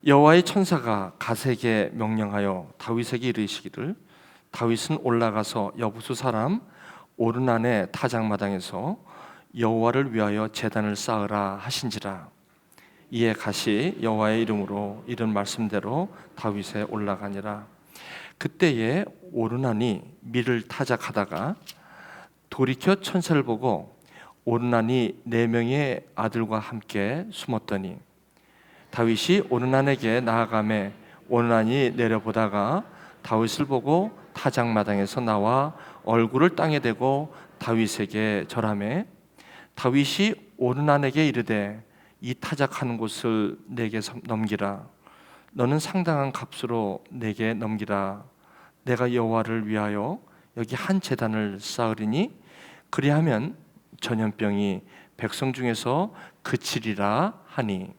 여호와의 천사가 갓에게 명령하여 다윗에게 이르시기를 다윗은 올라가서 여부수 사람 오르난의 타작마당에서 여호와를 위하여 제단을 쌓으라 하신지라. 이에 갓이 여호와의 이름으로 이른 말씀대로 다윗에 올라가니라. 그때에 오르난이 밀을 타작하다가 돌이켜 천사를 보고 오르난이 4명의 아들과 함께 숨었더니 다윗이 오르난에게 나아가매 오르난이 내려보다가 다윗을 보고 타작마당에서 나와 얼굴을 땅에 대고 다윗에게 절하매 다윗이 오르난에게 이르되 이 타작하는 곳을 내게 넘기라. 너는 상당한 값으로 내게 넘기라. 내가 여호와를 위하여 여기 한 제단을 쌓으리니 그리하면 전염병이 백성 중에서 그치리라 하니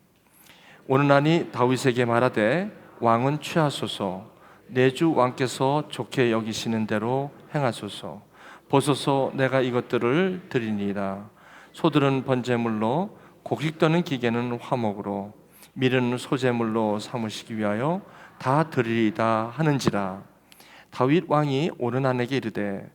오르난이 다윗에게 말하되 왕은 취하소서. 내 주 왕께서 좋게 여기시는 대로 행하소서. 보소서 내가 이것들을 드리니라. 소들은 번제물로 곡식 떠는 기계는 화목으로 밀은 소제물로 삼으시기 위하여 다 드리리다 하는지라. 다윗 왕이 오르난에게 이르되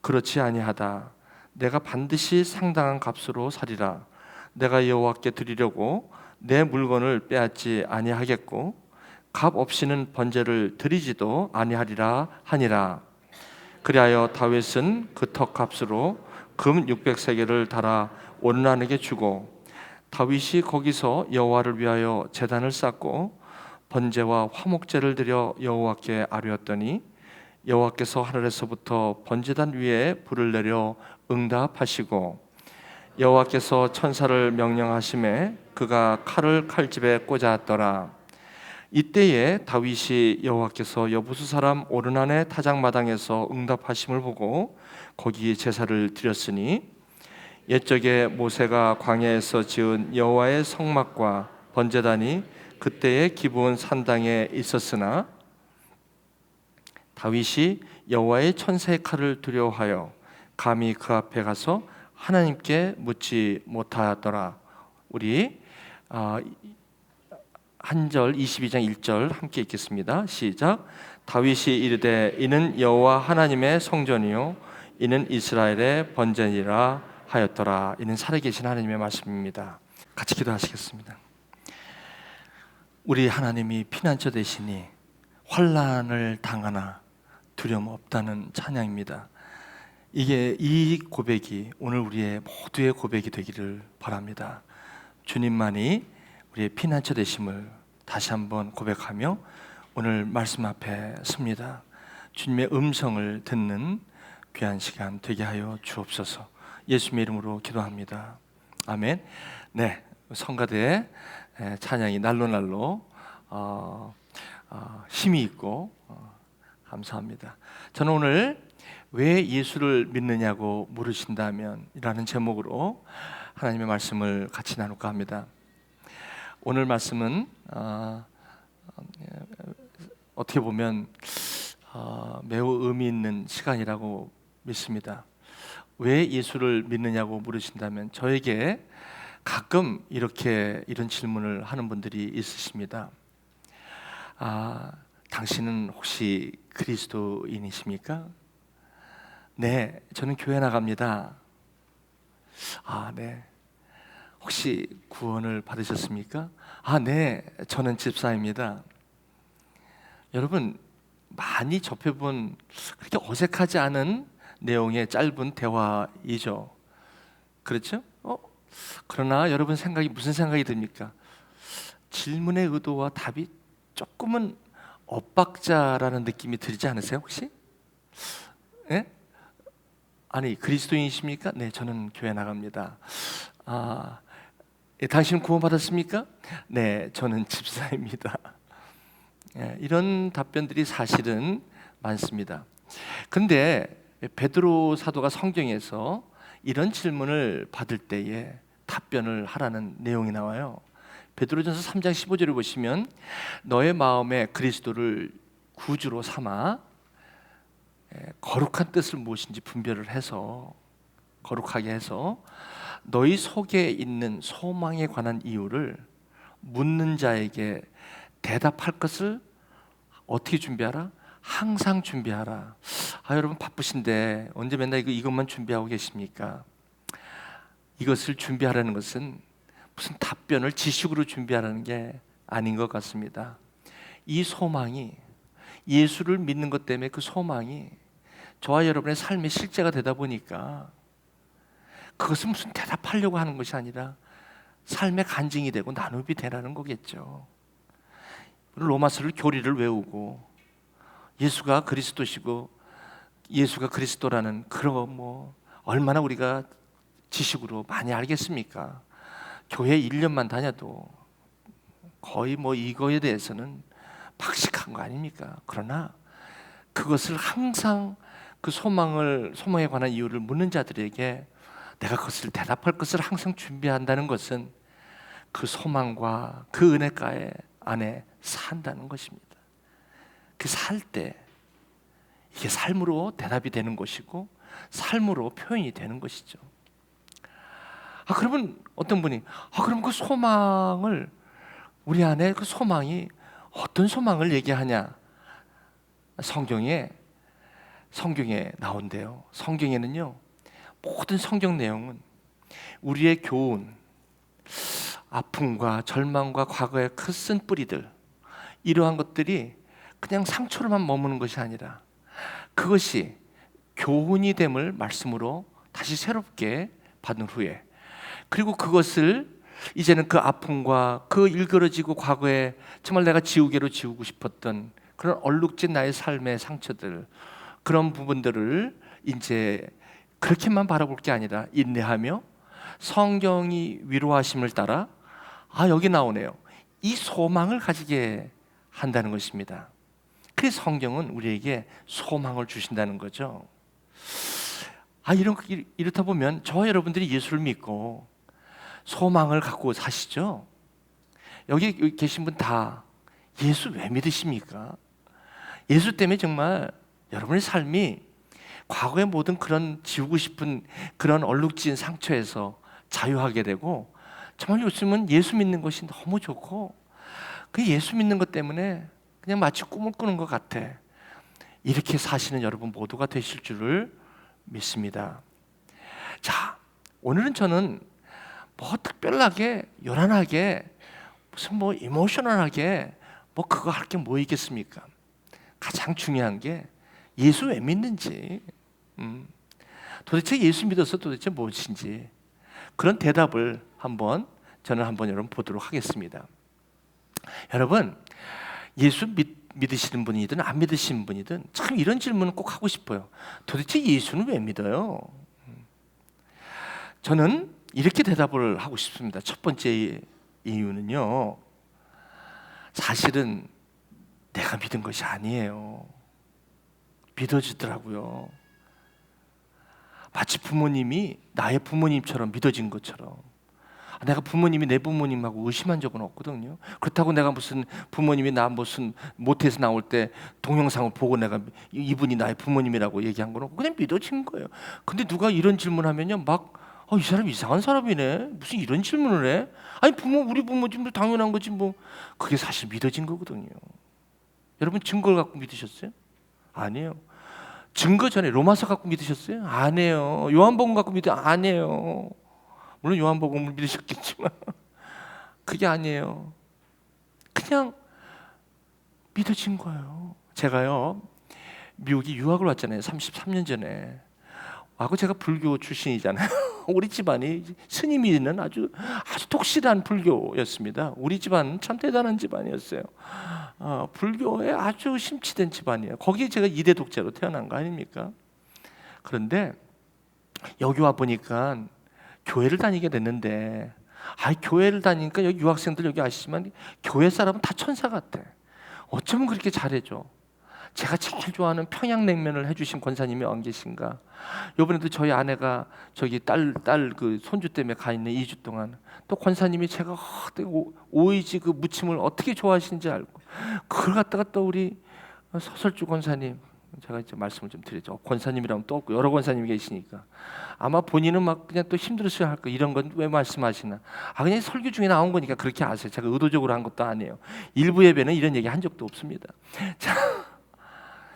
그렇지 아니하다. 내가 반드시 상당한 값으로 사리라. 내가 여호와께 드리려고 내 물건을 빼앗지 아니하겠고 값 없이는 번제를 드리지도 아니하리라 하니라. 그리하여 다윗은 그 턱값으로 금 600세겔을 달아 오르난에게 주고 다윗이 거기서 여호와를 위하여 제단을 쌓고 번제와 화목제를 드려 여호와께 아뢰었더니 여호와께서 하늘에서부터 번제단 위에 불을 내려 응답하시고 여호와께서 천사를 명령하심에 그가 칼을 칼집에 꽂았더라. 이때에 다윗이 여호와께서 여부수 사람 오르난의 타작마당에서 응답하심을 보고 거기에 제사를 드렸으니 옛적에 모세가 광야에서 지은 여호와의 성막과 번제단이 그때의 기브온 산당에 있었으나 다윗이 여호와의 천사의 칼을 두려워하여 감히 그 앞에 가서 하나님께 묻지 못하더라. 우리 한절 22장 1절 함께 읽겠습니다. 시작. 다윗이 이르되 이는 여호와 하나님의 성전이요 이는 이스라엘의 번제니라 하였더라. 이는 살아계신 하나님의 말씀입니다. 같이 기도하시겠습니다. 우리 하나님이 피난처 되시니 환난을 당하나 두려움 없다는 찬양입니다. 이 고백이 오늘 우리의 모두의 고백이 되기를 바랍니다. 주님만이 우리의 피난처 되심을 다시 한번 고백하며 오늘 말씀 앞에 섭니다. 주님의 음성을 듣는 귀한 시간 되게 하여 주옵소서. 예수님의 이름으로 기도합니다. 아멘. 네, 성가대의 찬양이 날로 힘이 있고 감사합니다. 저는 오늘 왜 예수를 믿느냐고 물으신다면 이라는 제목으로 하나님의 말씀을 같이 나눌까 합니다. 오늘 말씀은 어떻게 보면 매우 의미 있는 시간이라고 믿습니다. 왜 예수를 믿느냐고 물으신다면 저에게 가끔 이런 질문을 하는 분들이 있으십니다. 당신은 혹시 그리스도인이십니까? 네, 저는 교회 나갑니다. 네. 혹시 구원을 받으셨습니까? 네, 저는 집사입니다. 여러분, 많이 접해본 그렇게 어색하지 않은 내용의 짧은 대화이죠. 그렇죠? 그러나 여러분 무슨 생각이 듭니까? 질문의 의도와 답이 조금은 엇박자라는 느낌이 들지 않으세요, 혹시? 네? 아니, 그리스도인이십니까? 네, 저는 교회 나갑니다. 당신은 구원받았습니까? 네, 저는 집사입니다. 이런 답변들이 사실은 많습니다. 근데 베드로 사도가 성경에서 이런 질문을 받을 때에 답변을 하라는 내용이 나와요. 베드로전서 3장 15절을 보시면 너의 마음에 그리스도를 구주로 삼아 거룩한 뜻을 무엇인지 분별을 해서 거룩하게 해서 너희 속에 있는 소망에 관한 이유를 묻는 자에게 대답할 것을 어떻게 준비하라? 항상 준비하라. 여러분 바쁘신데 언제 맨날 이것만 준비하고 계십니까? 이것을 준비하라는 것은 무슨 답변을 지식으로 준비하라는 게 아닌 것 같습니다. 이 소망이, 예수를 믿는 것 때문에 그 소망이 저와 여러분의 삶의 실제가 되다 보니까 그것은 무슨 대답하려고 하는 것이 아니라 삶의 간증이 되고 나눔이 되라는 거겠죠. 로마서를 교리를 외우고 예수가 그리스도시고 예수가 그리스도라는 그런 얼마나 우리가 지식으로 많이 알겠습니까? 교회 1년만 다녀도 거의 이거에 대해서는 박식한 거 아닙니까? 그러나 그것을 항상 그 소망에 관한 이유를 묻는 자들에게 내가 그것을 대답할 것을 항상 준비한다는 것은 그 소망과 그 은혜가에 안에 산다는 것입니다. 그 살 때 이게 삶으로 대답이 되는 것이고 삶으로 표현이 되는 것이죠. 그러면 어떤 분이 그럼 그 소망을, 우리 안에 그 소망이 어떤 소망을 얘기하냐? 성경에 나온대요. 성경에는요, 모든 성경 내용은 우리의 교훈, 아픔과 절망과 과거의 그 쓴 뿌리들, 이러한 것들이 그냥 상처로만 머무는 것이 아니라 그것이 교훈이 됨을 말씀으로 다시 새롭게 받은 후에, 그리고 그것을 이제는 그 아픔과 그 일그러지고 과거에 정말 내가 지우개로 지우고 싶었던 그런 얼룩진 나의 삶의 상처들, 그런 부분들을 이제 그렇게만 바라볼 게 아니라 인내하며 성경이 위로하심을 따라 여기 나오네요. 이 소망을 가지게 한다는 것입니다. 그래서 성경은 우리에게 소망을 주신다는 거죠. 이렇다 보면 저와 여러분들이 예수를 믿고 소망을 갖고 사시죠. 여기 계신 분 다 예수 왜 믿으십니까? 예수 때문에 정말 여러분의 삶이 과거의 모든 그런 지우고 싶은 그런 얼룩진 상처에서 자유하게 되고, 정말 요즘은 예수 믿는 것이 너무 좋고 그 예수 믿는 것 때문에 그냥 마치 꿈을 꾸는 것 같아. 이렇게 사시는 여러분 모두가 되실 줄을 믿습니다. 자, 오늘은 저는 특별하게 요란하게 무슨 이모셔널하게 그거 할 게 뭐 있겠습니까? 가장 중요한 게 예수 왜 믿는지, 도대체 예수 믿어서 도대체 무엇인지, 그런 대답을 저는 한번 여러분 보도록 하겠습니다. 여러분, 예수 믿으시는 분이든 안 믿으시는 분이든 참 이런 질문을 꼭 하고 싶어요. 도대체 예수는 왜 믿어요? 저는 이렇게 대답을 하고 싶습니다. 첫 번째 이유는요, 사실은 내가 믿은 것이 아니에요. 믿어지더라고요. 마치 부모님이 나의 부모님처럼 믿어진 것처럼. 내가 부모님이 내 부모님하고 의심한 적은 없거든요. 그렇다고 내가 무슨 부모님이 나 무슨 모태에서 나올 때 동영상을 보고 내가 이분이 나의 부모님이라고 얘기한 건 없고 그냥 믿어진 거예요. 근데 누가 이런 질문하면요, 이 사람 이상한 사람이네. 무슨 이런 질문을 해? 아니 우리 부모님도 당연한 거지 뭐. 그게 사실 믿어진 거거든요. 여러분 증거를 갖고 믿으셨어요? 아니에요. 증거 전에 로마서 갖고 믿으셨어요? 아니에요. 요한복음 갖고 아니에요. 물론 요한복음을 믿으셨겠지만 그게 아니에요. 그냥 믿어진 거예요. 제가요, 미국에 유학을 왔잖아요. 33년 전에. 제가 불교 출신이잖아요. 우리 집안이 스님이 있는 아주 독실한 불교였습니다. 우리 집안은 참 대단한 집안이었어요. 불교에 아주 심취된 집안이에요. 거기에 제가 2대 독자로 태어난 거 아닙니까? 그런데 여기 와 보니까 교회를 다니게 됐는데, 교회를 다니니까 여기 유학생들 여기 아시지만 교회 사람은 다 천사 같아. 어쩌면 그렇게 잘해줘. 제가 제일 좋아하는 평양냉면을 해주신 권사님이 안 계신가? 이번에도 저희 아내가 저기 딸 그 손주 때문에 가 있는 2주 동안 또 권사님이 제가 오이지 그 무침을 어떻게 좋아하시는지 알고 그걸 갖다가 또 우리 서설주 권사님 제가 이제 말씀을 좀 드리죠. 권사님이라면 또 없고 여러 권사님이 계시니까 아마 본인은 막 그냥 또 힘들었어야 할 거 이런 건 왜 말씀하시나? 그냥 설교 중에 나온 거니까 그렇게 아세요. 제가 의도적으로 한 것도 아니에요. 일부 예배는 이런 얘기 한 적도 없습니다. 자,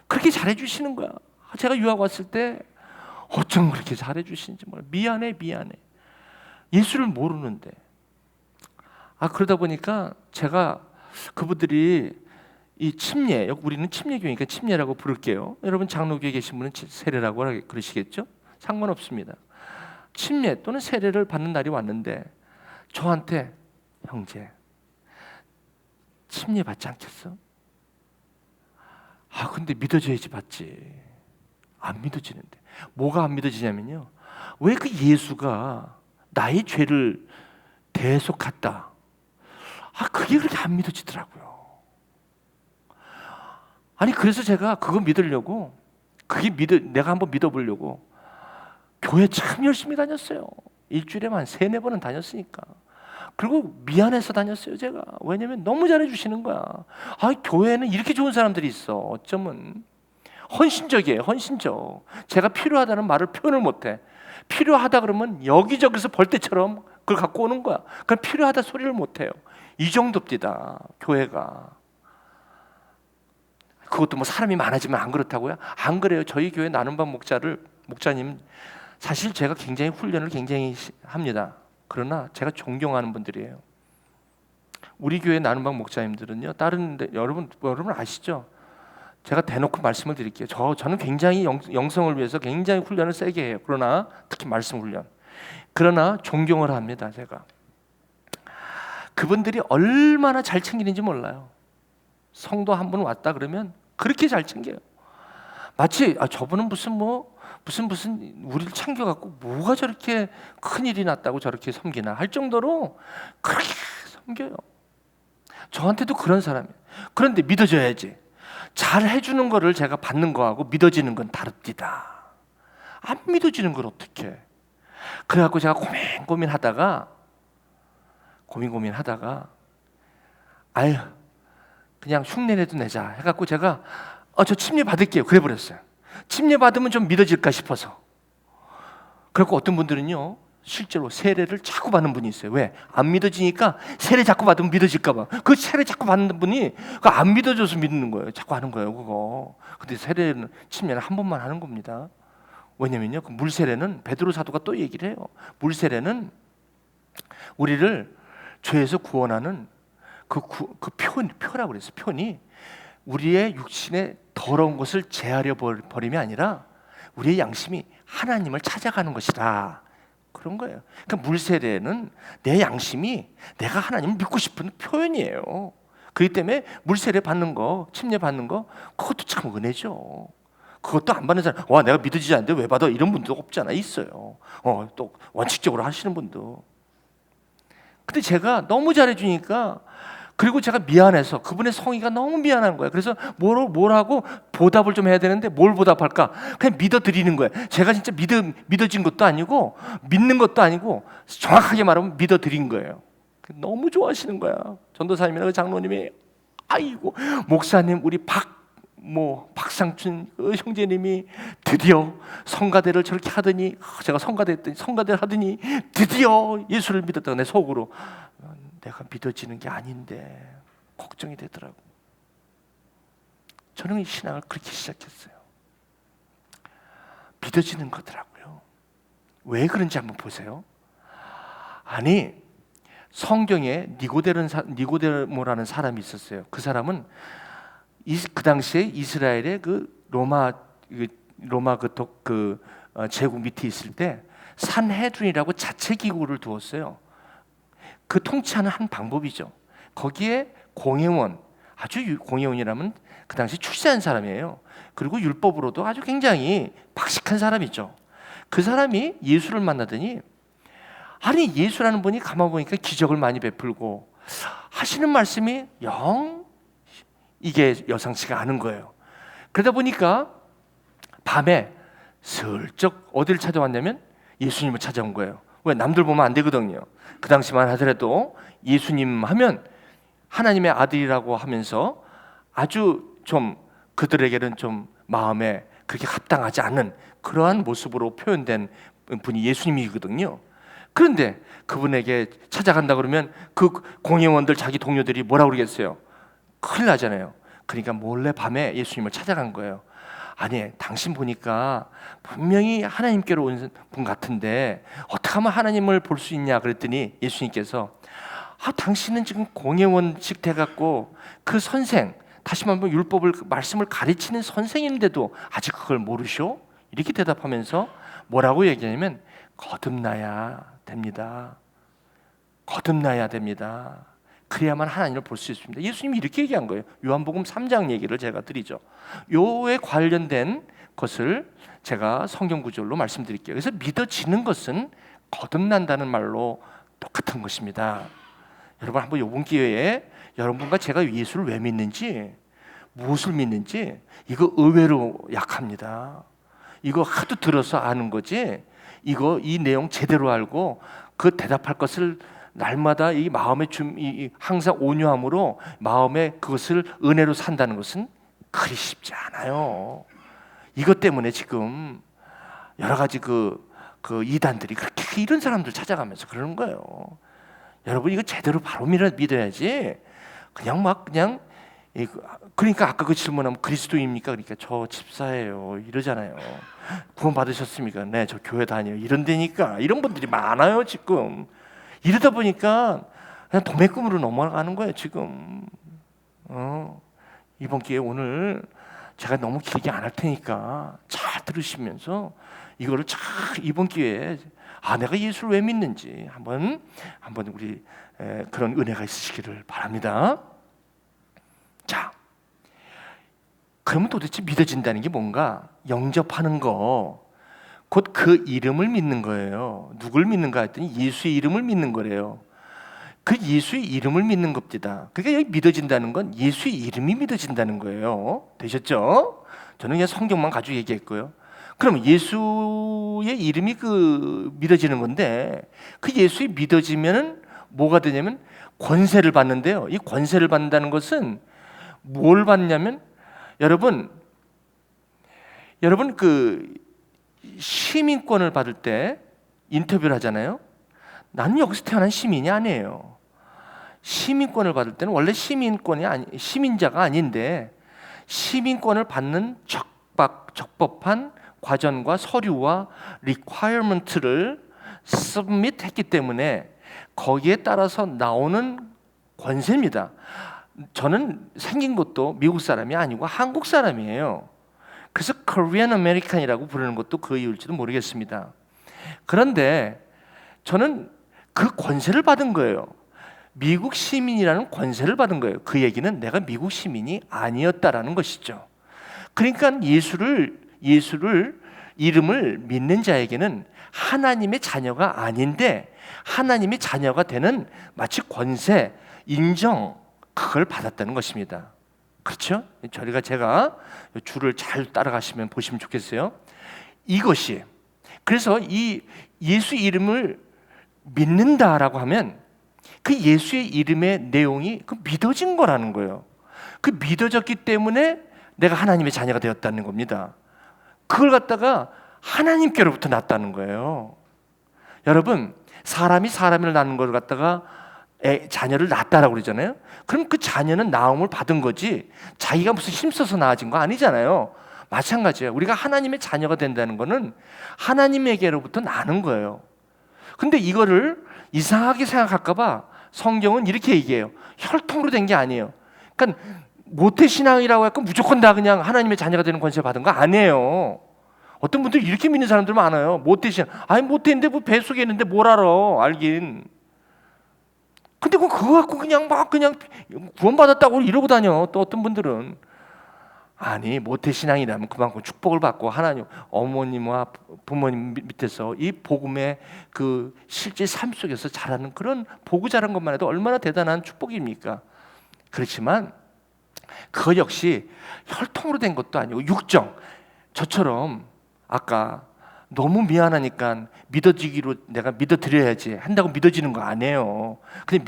그렇게 잘해 주시는 거야. 제가 유학 왔을 때 어쩜 그렇게 잘해 주시는지 몰라. 미안해. 예수를 모르는데. 그러다 보니까 제가 그분들이 이 침례, 우리는 침례교니까 침례라고 부를게요. 여러분 장로교에 계신 분은 세례라고 그러시겠죠? 상관없습니다. 침례 또는 세례를 받는 날이 왔는데 저한테 형제 침례 받지 않겠어? 근데 믿어져야지 받지. 안 믿어지는데. 뭐가 안 믿어지냐면요. 왜 그 예수가 나의 죄를 대속했다. 그게 그렇게 안 믿어지더라고요. 그래서 제가 그거 믿으려고 내가 한번 믿어보려고 교회 참 열심히 다녔어요. 일주일에만 한 3-4번은 다녔으니까. 그리고 미안해서 다녔어요 제가. 왜냐면 너무 잘해주시는 거야. 교회에는 이렇게 좋은 사람들이 있어. 어쩌면 헌신적이에요. 헌신적. 제가 필요하다는 말을 표현을 못해. 필요하다 그러면 여기저기서 벌떼처럼 그걸 갖고 오는 거야. 그럼 필요하다 소리를 못해요. 이 정도입니다 교회가. 그것도 뭐 사람이 많아지면 안 그렇다고요? 안 그래요. 저희 교회 나눔반 목자님 사실 제가 굉장히 훈련을 굉장히 합니다. 그러나 제가 존경하는 분들이에요. 우리 교회 나눔반 목자님들은요. 여러분 아시죠? 제가 대놓고 말씀을 드릴게요. 저는 굉장히 영성을 위해서 굉장히 훈련을 세게 해요. 그러나 특히 말씀 훈련. 그러나 존경을 합니다. 제가. 그분들이 얼마나 잘 챙기는지 몰라요. 성도 한 분 왔다 그러면 그렇게 잘 챙겨요. 마치 저분은 무슨 우리를 챙겨갖고 뭐가 저렇게 큰일이 났다고 저렇게 섬기나 할 정도로 그렇게 섬겨요. 저한테도 그런 사람이에요. 그런데 믿어져야지. 잘 해주는 거를 제가 받는 거하고 믿어지는 건 다릅니다. 안 믿어지는 걸 어떻게? 그래갖고 제가 고민하다가 그냥 흉내내도 내자 해갖고 제가 저 침례 받을게요 그래 버렸어요. 침례 받으면 좀 믿어질까 싶어서. 그리고 어떤 분들은요 실제로 세례를 자꾸 받는 분이 있어요. 왜? 안 믿어지니까 세례 자꾸 받으면 믿어질까 봐. 그 세례 자꾸 받는 분이 안 믿어져서 믿는 거예요. 자꾸 하는 거예요 그거. 근데 침례는 한 번만 하는 겁니다. 왜냐면요 그 물세례는 베드로 사도가 또 얘기를 해요. 물세례는 우리를 죄에서 구원하는 그 표라고 그랬어요. 표니 우리의 육신의 더러운 것을 제하려 버림이 아니라 우리의 양심이 하나님을 찾아가는 것이다. 그런 거예요. 그러니까 물세례는 내 양심이 내가 하나님을 믿고 싶은 표현이에요. 그렇기 때문에 물세례 받는 거, 침례 받는 거 그것도 참 은혜죠. 그것도 안 받는 사람, 내가 믿어지지 않는데 왜 받아? 이런 분도 없잖아. 있어요. 또 원칙적으로 하시는 분도. 근데 제가 너무 잘해주니까 그리고 제가 미안해서 그분의 성의가 너무 미안한 거예요. 그래서 뭘 하고 보답을 좀 해야 되는데 뭘 보답할까? 그냥 믿어드리는 거예요. 제가 진짜 믿어진 것도 아니고 믿는 것도 아니고 정확하게 말하면 믿어드린 거예요. 너무 좋아하시는 거야. 전도사님이나 그 장로님이 아이고 목사님 우리 박상춘 형제님이 드디어 성가대를 저렇게 하더니 제가 성가대를 하더니 드디어 예수를 믿었다고 내 속으로 내가 믿어지는 게 아닌데 걱정이 되더라고. 저는 이 신앙을 그렇게 시작했어요. 믿어지는 거더라고요. 왜 그런지 한번 보세요. 성경에 니고데모라는 사람이 있었어요. 그 사람은 그 당시에 이스라엘의 그 로마 제국 밑에 있을 때 산헤드린이라고 자체 기구를 두었어요. 그 통치하는 한 방법이죠. 거기에 공회원, 공회원이라면 그 당시 출세한 사람이에요. 그리고 율법으로도 아주 굉장히 박식한 사람이죠. 그 사람이 예수를 만나더니 예수라는 분이 가만 보니까 기적을 많이 베풀고 하시는 말씀이 이게 여상치가 않은 거예요. 그러다 보니까 밤에 슬쩍 어디를 찾아왔냐면 예수님을 찾아온 거예요. 왜? 남들 보면 안 되거든요. 그 당시만 하더라도 예수님 하면 하나님의 아들이라고 하면서 아주 좀 그들에게는 좀 마음에 그렇게 합당하지 않은 그러한 모습으로 표현된 분이 예수님이거든요. 그런데 그분에게 찾아간다 그러면 그 공회원들 자기 동료들이 뭐라고 그러겠어요? 큰일 나잖아요. 그러니까 몰래 밤에 예수님을 찾아간 거예요. 아니, 당신 보니까 분명히 하나님께로 온 분 같은데 어떻게 하면 하나님을 볼 수 있냐 그랬더니 예수님께서 당신은 지금 공회원직 돼갖고 그 선생, 다시 한번 율법을 말씀을 가르치는 선생인데도 아직 그걸 모르셔? 이렇게 대답하면서 뭐라고 얘기하냐면 거듭나야 됩니다. 거듭나야 됩니다. 그래야만 하나님을 볼 수 있습니다. 예수님이 이렇게 얘기한 거예요. 요한복음 3장 얘기를 제가 드리죠. 요에 관련된 것을 제가 성경 구절로 말씀드릴게요. 그래서 믿어지는 것은 거듭난다는 말로 똑같은 것입니다. 여러분 한번 이번 기회에 여러분과 제가 예수를 왜 믿는지, 무엇을 믿는지 이거 의외로 약합니다. 이거 하도 들어서 아는 거지, 이 내용 제대로 알고 그 대답할 것을 날마다 이 마음의 항상 온유함으로 마음에 그것을 은혜로 산다는 것은 그리 쉽지 않아요. 이것 때문에 지금 여러 가지 그 이단들이 그렇게 이런 사람들 찾아가면서 그러는 거예요. 여러분 이거 제대로 바로 믿어야지. 그러니까 아까 그 질문하면 그리스도입니까? 그러니까 저 집사예요 이러잖아요. 구원 받으셨습니까? 네, 저 교회 다녀요. 이런 데니까 이런 분들이 많아요 지금. 이러다 보니까 그냥 도매금으로 넘어가는 거예요 지금. 이번 기회에 오늘 제가 너무 길게 안 할 테니까 잘 들으시면서 이거를 잘 이번 기회에 내가 예수를 왜 믿는지 한번 우리 그런 은혜가 있으시기를 바랍니다. 자, 그러면 도대체 믿어진다는 게 뭔가? 영접하는 거, 곧 그 이름을 믿는 거예요. 누굴 믿는가 했더니 예수의 이름을 믿는 거래요. 그 예수의 이름을 믿는 겁니다. 그러니까 여기 믿어진다는 건 예수의 이름이 믿어진다는 거예요. 되셨죠? 저는 그냥 성경만 가지고 얘기했고요. 그럼 예수의 이름이 믿어지는 건데, 그 예수의 믿어지면은 뭐가 되냐면 권세를 받는데요. 이 권세를 받는다는 것은 뭘 받냐면 여러분 그 시민권을 받을 때 인터뷰를 하잖아요. 나는 여기서 태어난 시민이 아니에요. 시민권을 받을 때는 원래 시민자가 아닌데 시민권을 받는 적법한 과정과 서류와 requirement를 submit했기 때문에 거기에 따라서 나오는 권세입니다. 저는 생긴 것도 미국 사람이 아니고 한국 사람이에요. 그래서 Korean American이라고 부르는 것도 그 이유일지도 모르겠습니다. 그런데 저는 그 권세를 받은 거예요. 미국 시민이라는 권세를 받은 거예요. 그 얘기는 내가 미국 시민이 아니었다라는 것이죠. 그러니까 예수를 이름을 믿는 자에게는 하나님의 자녀가 아닌데 하나님의 자녀가 되는 마치 권세, 인정, 그걸 받았다는 것입니다. 그렇죠? 제가 줄을 잘 따라가시면 보시면 좋겠어요. 이것이 그래서 이 예수 이름을 믿는다라고 하면 그 예수의 이름의 내용이 믿어진 거라는 거예요. 그 믿어졌기 때문에 내가 하나님의 자녀가 되었다는 겁니다. 그걸 갖다가 하나님께로부터 났다는 거예요. 여러분, 사람이 사람을 낳는 걸 갖다가 자녀를 낳았다라고 그러잖아요. 그럼 그 자녀는 나음을 받은 거지 자기가 무슨 힘써서 낳아진 거 아니잖아요. 마찬가지예요. 우리가 하나님의 자녀가 된다는 거는 하나님에게로부터 나는 거예요. 근데 이거를 이상하게 생각할까 봐 성경은 이렇게 얘기해요. 혈통으로 된 게 아니에요. 그러니까 모태신앙이라고 해서 무조건 다 그냥 하나님의 자녀가 되는 권세 받은 거 아니에요. 어떤 분들이 이렇게 믿는 사람들 많아요. 모태신앙. 모태인데 뭐 뱃속에 있는데 뭘 알아. 알긴. 근데 그거 갖고 그냥 구원받았다고 이러고 다녀. 또 어떤 분들은 모태신앙이라면 그만큼 축복을 받고 하나님 어머님과 부모님 밑에서 이 복음의 그 실제 삶 속에서 자라는 그런 보고 자란 것만 해도 얼마나 대단한 축복입니까? 그렇지만 그거 역시 혈통으로 된 것도 아니고 육정. 저처럼 아까 너무 미안하니까 내가 믿어드려야지 한다고 믿어지는 거 아니에요. 그냥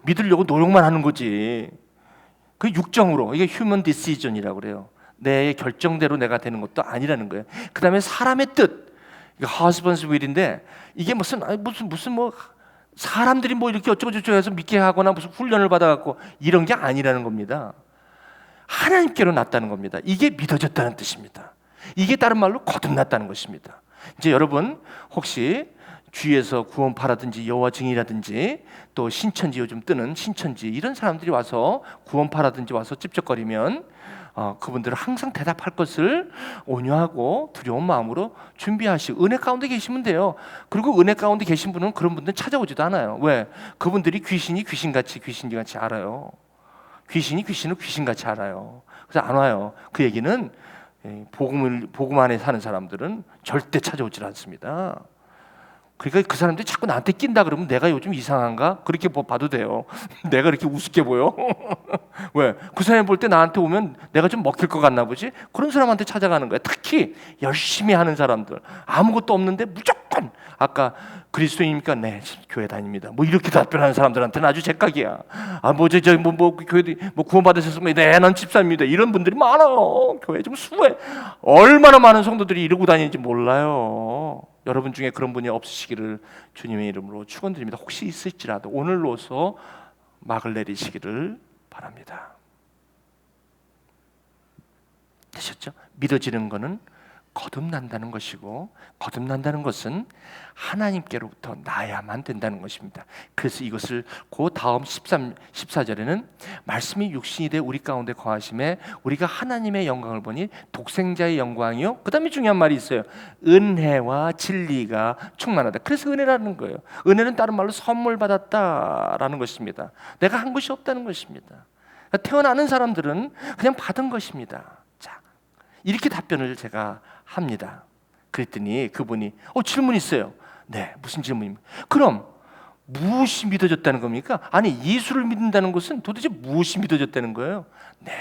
믿으려고 노력만 하는 거지. 그 육정으로, 이게 휴먼 디시전이라고 그래요. 내 결정대로 내가 되는 것도 아니라는 거예요. 그 다음에 사람의 뜻, husband's will인데 이게 무슨 뭐 사람들이 뭐 이렇게 어쩌고저쩌고 해서 믿게 하거나 무슨 훈련을 받아갖고 이런 게 아니라는 겁니다. 하나님께로 났다는 겁니다. 이게 믿어졌다는 뜻입니다. 이게 다른 말로 거듭났다는 것입니다. 이제 여러분 혹시 주위에서 구원파라든지 여호와 증인이라든지 또 신천지, 요즘 뜨는 신천지, 이런 사람들이 와서 구원파라든지 와서 찝쩍거리면 그분들은 항상 대답할 것을 온유하고 두려운 마음으로 준비하시고 은혜 가운데 계시면 돼요. 그리고 은혜 가운데 계신 분은 그런 분들은 찾아오지도 않아요. 왜? 그분들이 귀신이 귀신같이 알아요. 귀신이 귀신을 귀신같이 알아요. 그래서 안 와요. 그 얘기는 복음 안에 사는 사람들은 절대 찾아오질 않습니다. 그러니까 그 사람들이 자꾸 나한테 낀다 그러면 내가 요즘 이상한가? 그렇게 봐도 돼요. 내가 이렇게 우습게 보여? 왜? 그 사람이 볼 때 나한테 오면 내가 좀 먹힐 것 같나 보지? 그런 사람한테 찾아가는 거예요. 특히 열심히 하는 사람들, 아무것도 없는데 무조건 아까 그리스도인입니까? 네, 교회 다닙니다. 뭐 이렇게 답변하는 사람들한테는 아주 제각이야. 교회 구원받으셨으면 네, 난 집사입니다. 이런 분들이 많아요. 교회 좀 수해. 얼마나 많은 성도들이 이러고 다니는지 몰라요. 여러분 중에 그런 분이 없으시기를 주님의 이름으로 축원드립니다. 혹시 있을지라도 오늘로서 막을 내리시기를 바랍니다. 되셨죠? 믿어지는 것은 거듭난다는 것이고, 거듭난다는 것은 하나님께로부터 나야만 된다는 것입니다. 그래서 이것을 그 다음 14절에는 말씀이 육신이 돼 우리 가운데 거하심에 우리가 하나님의 영광을 보니 독생자의 영광이요, 그 다음에 중요한 말이 있어요. 은혜와 진리가 충만하다. 그래서 은혜라는 거예요. 은혜는 다른 말로 선물 받았다라는 것입니다. 내가 한 것이 없다는 것입니다. 태어나는 사람들은 그냥 받은 것입니다. 자, 이렇게 답변을 제가 합니다. 그랬더니 그분이 질문 있어요. 네, 무슨 질문입니까? 그럼 무엇이 믿어졌다는 겁니까? 아니, 예수를 믿는다는 것은 도대체 무엇이 믿어졌다는 거예요? 네,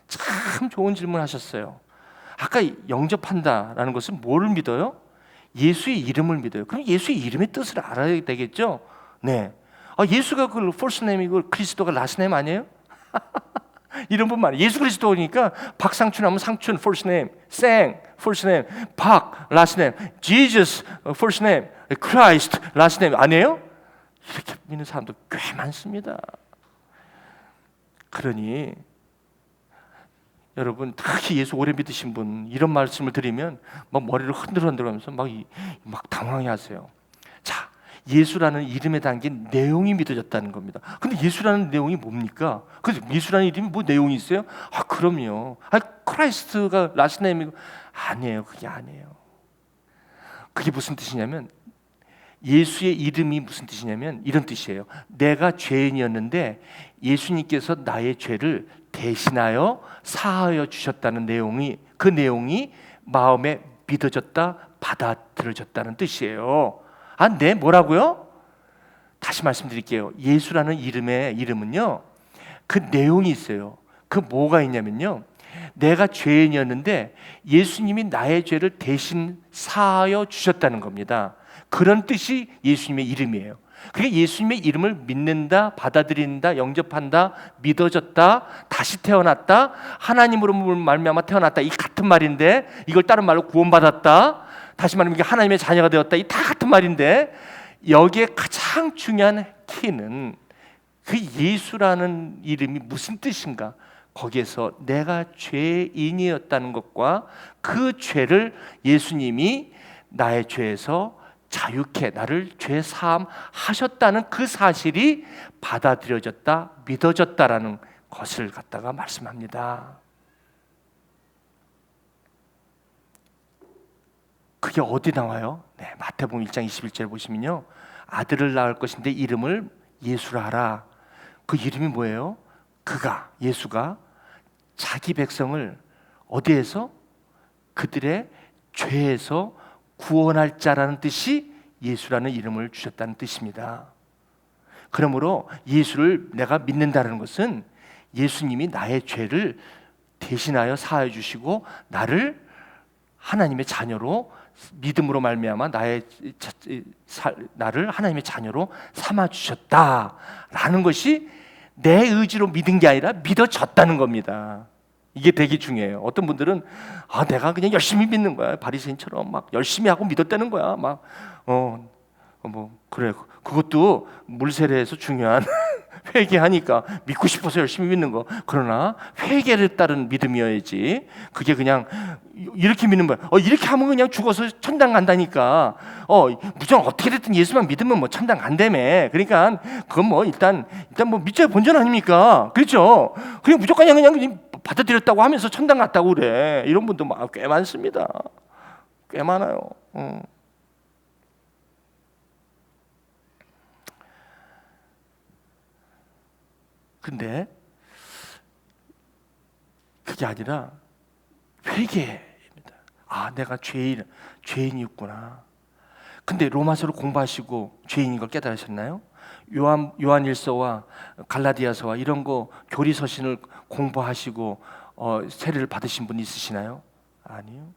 참 좋은 질문 하셨어요. 아까 영접한다라는 것은 뭐를 믿어요? 예수의 이름을 믿어요. 그럼 예수의 이름의 뜻을 알아야 되겠죠? 네. 예수가 그 first name이고 그리스도가 last name 아니에요? 이런 분 많아요. 예수 그리스도니까 박상춘 하면 상춘 first name, 생 first name, 박 last name, Jesus first name, Christ last name 아니에요? 이렇게 믿는 사람도 꽤 많습니다. 그러니 여러분 특히 예수 오래 믿으신 분 이런 말씀을 드리면 막 머리를 흔들흔들하면서 막 당황해하세요. 자, 예수라는 이름에 담긴 내용이 믿어졌다는 겁니다. 근데 예수라는 내용이 뭡니까? 그래서 예수라는 이름이 뭐 내용이 있어요? 그럼요. 크라이스트가 라스네임이고 아니에요. 그게 아니에요. 그게 무슨 뜻이냐면 예수의 이름이 무슨 뜻이냐면 이런 뜻이에요. 내가 죄인이었는데 예수님께서 나의 죄를 대신하여 사하여 주셨다는 내용이, 그 내용이 마음에 믿어졌다, 받아들여졌다는 뜻이에요. 네, 뭐라고요? 다시 말씀드릴게요. 예수라는 이름은요, 그 내용이 있어요. 그 뭐가 있냐면요, 내가 죄인이었는데 예수님이 나의 죄를 대신 사하여 주셨다는 겁니다. 그런 뜻이 예수님의 이름이에요. 그게 예수님의 이름을 믿는다, 받아들인다, 영접한다, 믿어졌다, 다시 태어났다, 하나님으로 말미암아 태어났다, 이 같은 말인데 이걸 다른 말로 구원받았다, 다시 말하면 이게 하나님의 자녀가 되었다, 이 다 같은 말인데 여기에 가장 중요한 키는 그 예수라는 이름이 무슨 뜻인가? 거기에서 내가 죄인이었다는 것과 그 죄를 예수님이 나의 죄에서 자유케 나를 죄 사함 하셨다는 그 사실이 받아들여졌다, 믿어졌다라는 것을 갖다가 말씀합니다. 그게 어디 나와요? 네, 마태복음 1장 21절 보시면요, 아들을 낳을 것인데 이름을 예수라 하라. 그 이름이 뭐예요? 예수가 자기 백성을 어디에서? 그들의 죄에서 구원할 자라는 뜻이 예수라는 이름을 주셨다는 뜻입니다. 그러므로 예수를 내가 믿는다는 것은 예수님이 나의 죄를 대신하여 사하여 주시고 나를 하나님의 자녀로 믿음으로 말미암아 나를 하나님의 자녀로 삼아 주셨다라는 것이 내 의지로 믿은 게 아니라 믿어졌다는 겁니다. 이게 되게 중요해요. 어떤 분들은 내가 그냥 열심히 믿는 거야. 바리새인처럼 막 열심히 하고 믿었다는 거야. 막 뭐 그래. 그것도 물세례에서 중요한 회개하니까 믿고 싶어서 열심히 믿는 거. 그러나 회개를 따른 믿음이어야지. 그게 그냥 이렇게 믿는 거야. 이렇게 하면 그냥 죽어서 천당 간다니까. 무조건 어떻게 됐든 예수만 믿으면 뭐 천당 간다며. 그러니까 그건 뭐 일단 뭐 믿자의 본전 아닙니까? 그렇죠? 그냥 무조건 그냥 받아들였다고 하면서 천당 갔다고 그래. 이런 분도 꽤 많습니다. 꽤 많아요. 근데 그게 아니라 회개입니다. 내가 죄인이었구나. 근데 로마서를 공부하시고 죄인인 걸 깨달으셨나요? 요한일서와 갈라디아서와 이런 거 교리서신을 공부하시고 세례를 받으신 분 있으시나요? 아니요.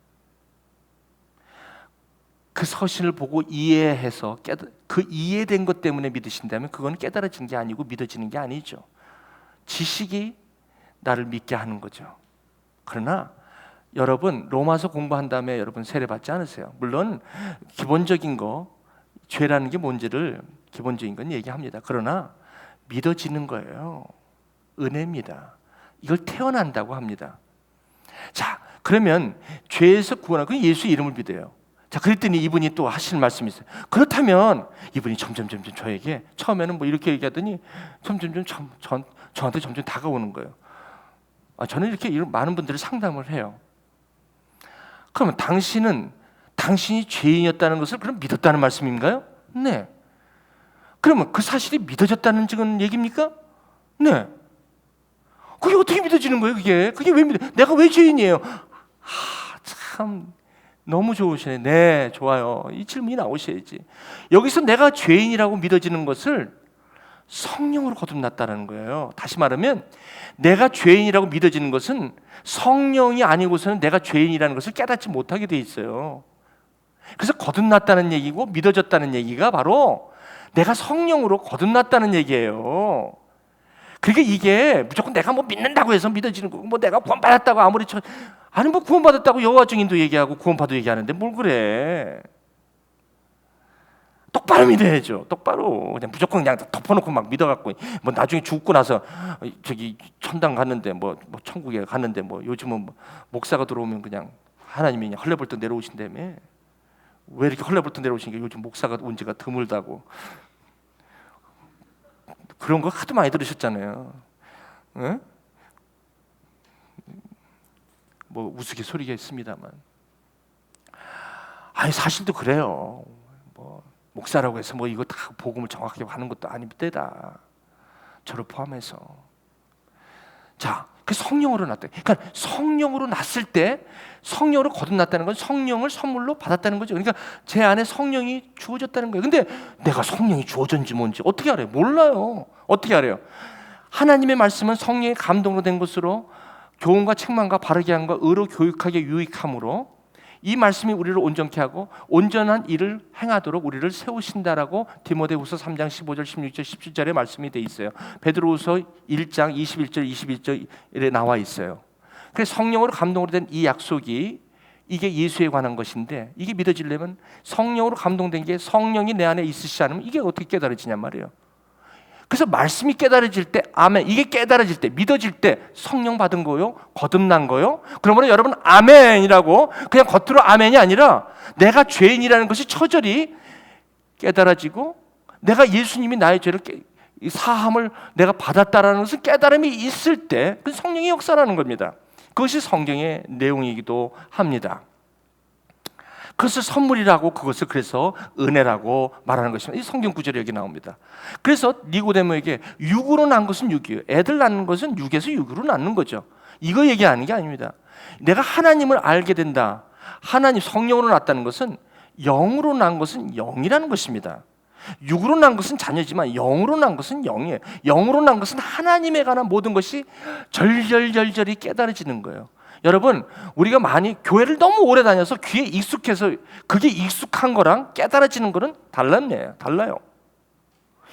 그 서신을 보고 이해해서 그 이해된 것 때문에 믿으신다면 그건 깨달아진 게 아니고 믿어지는 게 아니죠. 지식이 나를 믿게 하는 거죠. 그러나 여러분 로마서 공부한 다음에 여러분 세례 받지 않으세요. 물론 기본적인 거 죄라는 게 뭔지를 기본적인 건 얘기합니다. 그러나 믿어지는 거예요. 은혜입니다. 이걸 태어난다고 합니다. 자, 그러면 죄에서 구원하고 예수 이름을 믿어요. 자, 그랬더니 이분이 또 하시는 말씀이 있어요. 그렇다면 이분이 점점 저에게 처음에는 뭐 이렇게 얘기하더니 점점 저한테 점점 다가오는 거예요. 저는 이렇게 많은 분들을 상담을 해요. 그러면 당신이 죄인이었다는 것을 그럼 믿었다는 말씀인가요? 네. 그러면 그 사실이 믿어졌다는 지금 얘기입니까? 네. 그게 어떻게 믿어지는 거예요? 그게 왜 내가 왜 죄인이에요? 참 너무 좋으시네. 네, 좋아요. 이 질문이 나오셔야지. 여기서 내가 죄인이라고 믿어지는 것을 성령으로 거듭났다는 거예요. 다시 말하면 내가 죄인이라고 믿어지는 것은 성령이 아니고서는 내가 죄인이라는 것을 깨닫지 못하게 돼 있어요. 그래서 거듭났다는 얘기고 믿어졌다는 얘기가 바로 내가 성령으로 거듭났다는 얘기예요. 그러니까 이게 무조건 내가 뭐 믿는다고 해서 믿어지는 거고 뭐 내가 구원받았다고 아니 뭐 구원받았다고 여호와 증인도 얘기하고 구원받도 얘기하는데 뭘 그래. 똑바로 믿어야죠. 똑바로 그냥 무조건 그냥 덮어놓고 막 믿어갖고 뭐 나중에 죽고 나서 저기 천당 갔는데 뭐 천국에 갔는데 뭐 요즘은 뭐 목사가 들어오면 그냥 하나님이 그냥 헐레벌떡 내려오신다며. 왜 이렇게 헐레벌떡 내려오시니까 요즘 목사가 온 지가 드물다고. 그런 거 하도 많이 들으셨잖아요. 응? 뭐 우스갯소리가 있습니다만. 사실도 그래요. 뭐 목사라고 해서 뭐 이거 다 복음을 정확하게 하는 것도 아닙니다. 저를 포함해서. 자, 그 성령으로 났다. 그러니까 성령으로 났을 때 성령으로 거듭났다는 건 성령을 선물로 받았다는 거죠. 그러니까 제 안에 성령이 주어졌다는 거예요. 근데 내가 성령이 주어졌는지 뭔지 어떻게 알아요? 몰라요. 어떻게 알아요? 하나님의 말씀은 성령의 감동으로 된 것으로 교훈과 책망과 바르게 함과 의로 교육하게 유익함으로 이 말씀이 우리를 온전케 하고 온전한 일을 행하도록 우리를 세우신다라고 디모데후서 3장 15절 16절 17절에 말씀이 돼 있어요. 베드로후서 1장 21절 22절에 나와 있어요. 그래서 성령으로 감동으로 된 이 약속이 이게 예수에 관한 것인데 이게 믿어지려면 성령으로 감동된 게 성령이 내 안에 있으시지 않으면 이게 어떻게 깨달아지냔 말이에요. 그래서 말씀이 깨달아질 때 아멘, 이게 깨달아질 때 믿어질 때 성령 받은 거요, 거듭난 거요. 그러므로 여러분 아멘이라고 그냥 겉으로 아멘이 아니라 내가 죄인이라는 것이 처절히 깨달아지고 내가 예수님이 나의 죄를 사함을 내가 받았다라는 것은 깨달음이 있을 때 그 성령의 역사라는 겁니다. 그것이 성경의 내용이기도 합니다. 그것을 선물이라고 그것을 그래서 은혜라고 말하는 것입니다. 이 성경 구절이 여기 나옵니다. 그래서 니고데모에게 육으로 난 것은 육이에요. 애들 낳는 것은 육에서 육으로 낳는 거죠. 이거 얘기하는 게 아닙니다. 내가 하나님을 알게 된다. 하나님 성령으로 낳았다는 것은 영으로 난 것은 영이라는 것입니다. 육으로 난 것은 자녀지만 영으로 난 것은 영이에요. 영으로 난 것은 하나님에 관한 모든 것이 절절절절히 깨달아지는 거예요. 여러분, 우리가 많이 교회를 너무 오래 다녀서 귀에 익숙해서 그게 익숙한 거랑 깨달아지는 거는 달라요.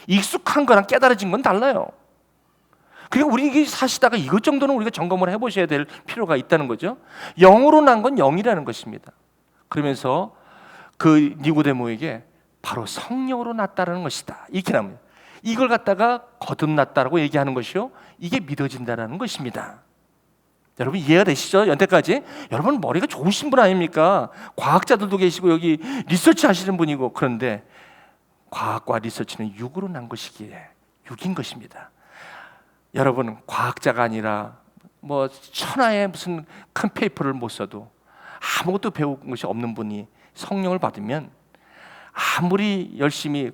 익숙한 거랑 깨달아진 건 달라요. 그리고 우리 사시다가 이것 정도는 우리가 점검을 해보셔야 될 필요가 있다는 거죠. 영으로 난 건 영이라는 것입니다. 그러면서 그 니고데모에게 바로 성령으로 났다는 것이다, 이렇게 나옵니다. 이걸 갖다가 거듭났다라고 얘기하는 것이요, 이게 믿어진다는 것입니다. 여러분 이해가 되시죠? 연태까지 여러분 머리가 좋으신 분 아닙니까? 과학자들도 계시고 여기 리서치 하시는 분이고. 그런데 과학과 리서치는 육으로 난 것이기에 육인 것입니다. 여러분 과학자가 아니라 뭐 천하의 무슨 큰 페이퍼를 못 써도 아무것도 배운 것이 없는 분이 성령을 받으면 아무리 열심히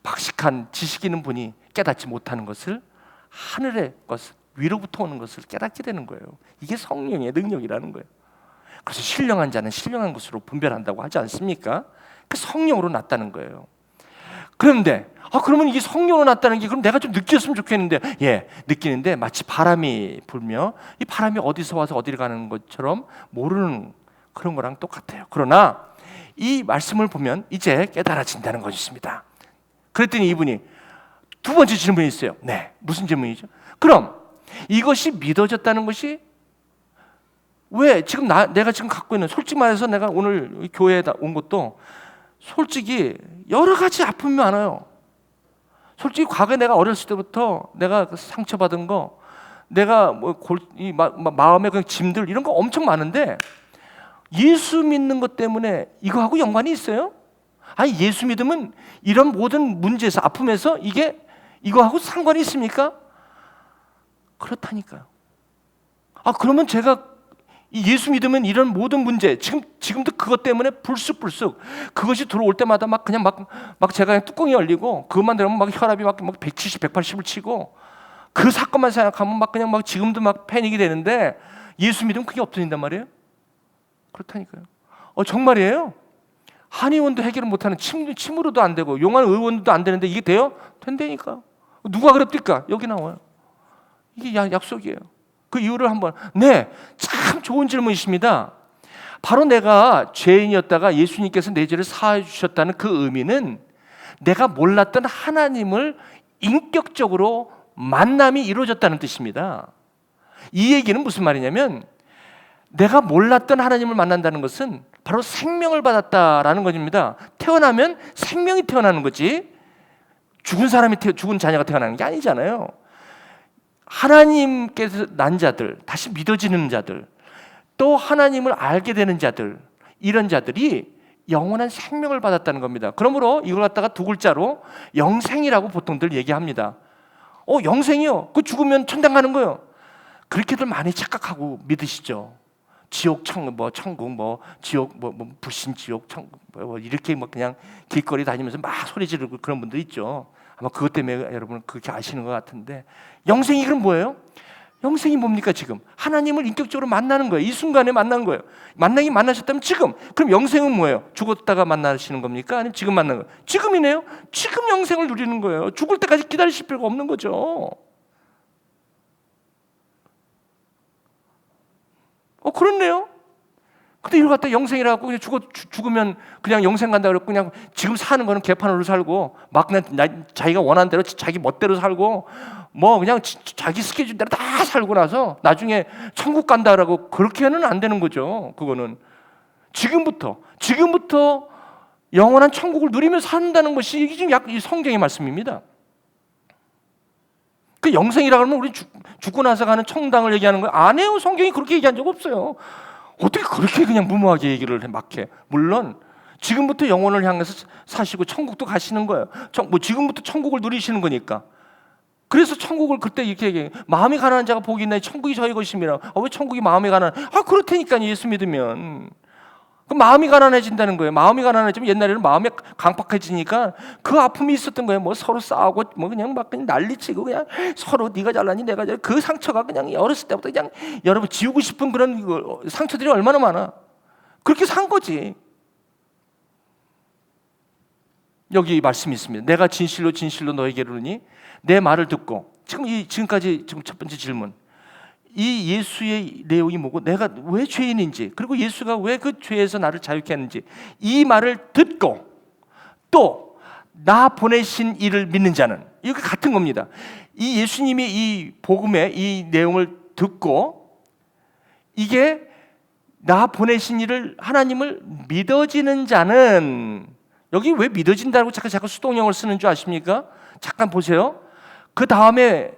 박식한 지식 있는 분이 깨닫지 못하는 것을, 하늘의 것을, 위로부터 오는 것을 깨닫게 되는 거예요. 이게 성령의 능력이라는 거예요. 그래서 신령한 자는 신령한 것으로 분별한다고 하지 않습니까? 그 성령으로 났다는 거예요. 그런데 그러면 이게 성령으로 났다는 게 그럼 내가 좀 느꼈으면 좋겠는데, 예, 느끼는데 마치 바람이 불며 이 바람이 어디서 와서 어디를 가는 것처럼 모르는 그런 거랑 똑같아요. 그러나 이 말씀을 보면 이제 깨달아진다는 것입니다. 그랬더니 이분이 두 번째 질문이 있어요. 네, 무슨 질문이죠? 그럼 이것이 믿어졌다는 것이 왜 지금 내가 지금 갖고 있는, 솔직히 말해서 내가 오늘 교회에 온 것도 솔직히 여러 가지 아픔이 많아요. 솔직히 과거에 내가 어렸을 때부터 내가 상처받은 거, 내가 마음의 그냥 짐들 이런 거 엄청 많은데, 예수 믿는 것 때문에 이거하고 연관이 있어요? 아니 예수 믿으면 이런 모든 문제에서, 아픔에서 이거하고 상관이 있습니까? 그렇다니까요. 그러면 제가 예수 믿으면 이런 모든 문제, 지금도 그것 때문에 불쑥불쑥 그것이 들어올 때마다 막 제가 그냥 뚜껑이 열리고, 그것만 들으면 막 혈압이 막 170, 180을 치고, 그 사건만 생각하면 그냥 지금도 패닉이 되는데, 예수 믿으면 그게 없어진단 말이에요. 그렇다니까요. 정말이에요. 한의원도 해결을 못하는, 침으로도 안 되고 용한 의원도 안 되는데 이게 돼요? 된다니까. 누가 그랬을까? 여기 나와요. 이게 약속이에요. 그 이유를 한번, 네, 참 좋은 질문이십니다. 바로 내가 죄인이었다가 예수님께서 내 죄를 사해 주셨다는 그 의미는 내가 몰랐던 하나님을 인격적으로 만남이 이루어졌다는 뜻입니다. 이 얘기는 무슨 말이냐면, 내가 몰랐던 하나님을 만난다는 것은 바로 생명을 받았다라는 것입니다. 태어나면 생명이 태어나는 거지, 죽은 자녀가 태어나는 게 아니잖아요. 하나님께서 난 자들, 다시 믿어지는 자들, 또 하나님을 알게 되는 자들, 이런 자들이 영원한 생명을 받았다는 겁니다. 그러므로 이걸 갖다가 두 글자로 영생이라고 보통들 얘기합니다. 영생이요? 그 죽으면 천당 가는 거요? 그렇게들 많이 착각하고 믿으시죠. 지옥, 천국, 지옥, 불신 지옥, 천국, 이렇게 그냥 길거리 다니면서 막 소리 지르고 그런 분들 있죠. 아마 그것 때문에 여러분 그렇게 아시는 것 같은데, 영생이 그럼 뭐예요? 영생이 뭡니까? 지금 하나님을 인격적으로 만나는 거예요. 이 순간에 만난 거예요. 만나셨다면 지금. 그럼 영생은 뭐예요? 죽었다가 만나시는 겁니까? 아니면 지금 만나는 거예요? 지금이네요. 지금 영생을 누리는 거예요. 죽을 때까지 기다리실 필요가 없는 거죠. 그렇네요. 근데 이걸 갖다 영생이라고 그냥 죽으면 그냥 영생 간다 그랬고, 그냥 지금 사는 거는 개판으로 살고 그냥 자기가 원하는 대로 자기 멋대로 살고 그냥 자기 스케줄대로 다 살고 나서 나중에 천국 간다라고, 그렇게는 안 되는 거죠. 그거는 지금부터 영원한 천국을 누리며 산다는 것이 이게 지금 이 성경의 말씀입니다. 그 영생이라 그러면 우리 죽고 나서 가는 천당을 얘기하는 거예요? 안 해요. 성경이 그렇게 얘기한 적 없어요. 어떻게 그렇게 그냥 무모하게 얘기를 해? 물론 지금부터 영혼을 향해서 사시고 천국도 가시는 거예요. 지금부터 천국을 누리시는 거니까. 그래서 천국을 그때 이렇게 얘기해요. 마음이 가난한 자가 복이 있나니 천국이 저희 것임이라. 왜 천국이 마음이 가난해? 그렇다니까. 예수 믿으면 그 마음이 가난해진다는 거예요. 마음이 가난해지면, 옛날에는 마음이 강팍해지니까 그 아픔이 있었던 거예요. 서로 싸우고 그냥 난리치고, 그냥 서로 네가 잘나니 내가 잘나니, 그 상처가 그냥 어렸을 때부터 그냥 여러분 지우고 싶은 그런 상처들이 얼마나 많아. 그렇게 산 거지. 여기 말씀이 있습니다. 내가 진실로 진실로 너에게 이르노니 내 말을 듣고. 지금까지 첫 번째 질문, 이 예수의 내용이 뭐고, 내가 왜 죄인인지, 그리고 예수가 왜 그 죄에서 나를 자유케 하는지, 이 말을 듣고 또 나 보내신 이를 믿는 자는, 이거 같은 겁니다. 이 예수님이 이 복음의 이 내용을 듣고 이게 나 보내신 이를, 하나님을 믿어지는 자는, 여기 왜 믿어진다고 자꾸 수동형을 쓰는 줄 아십니까? 잠깐 보세요. 그 다음에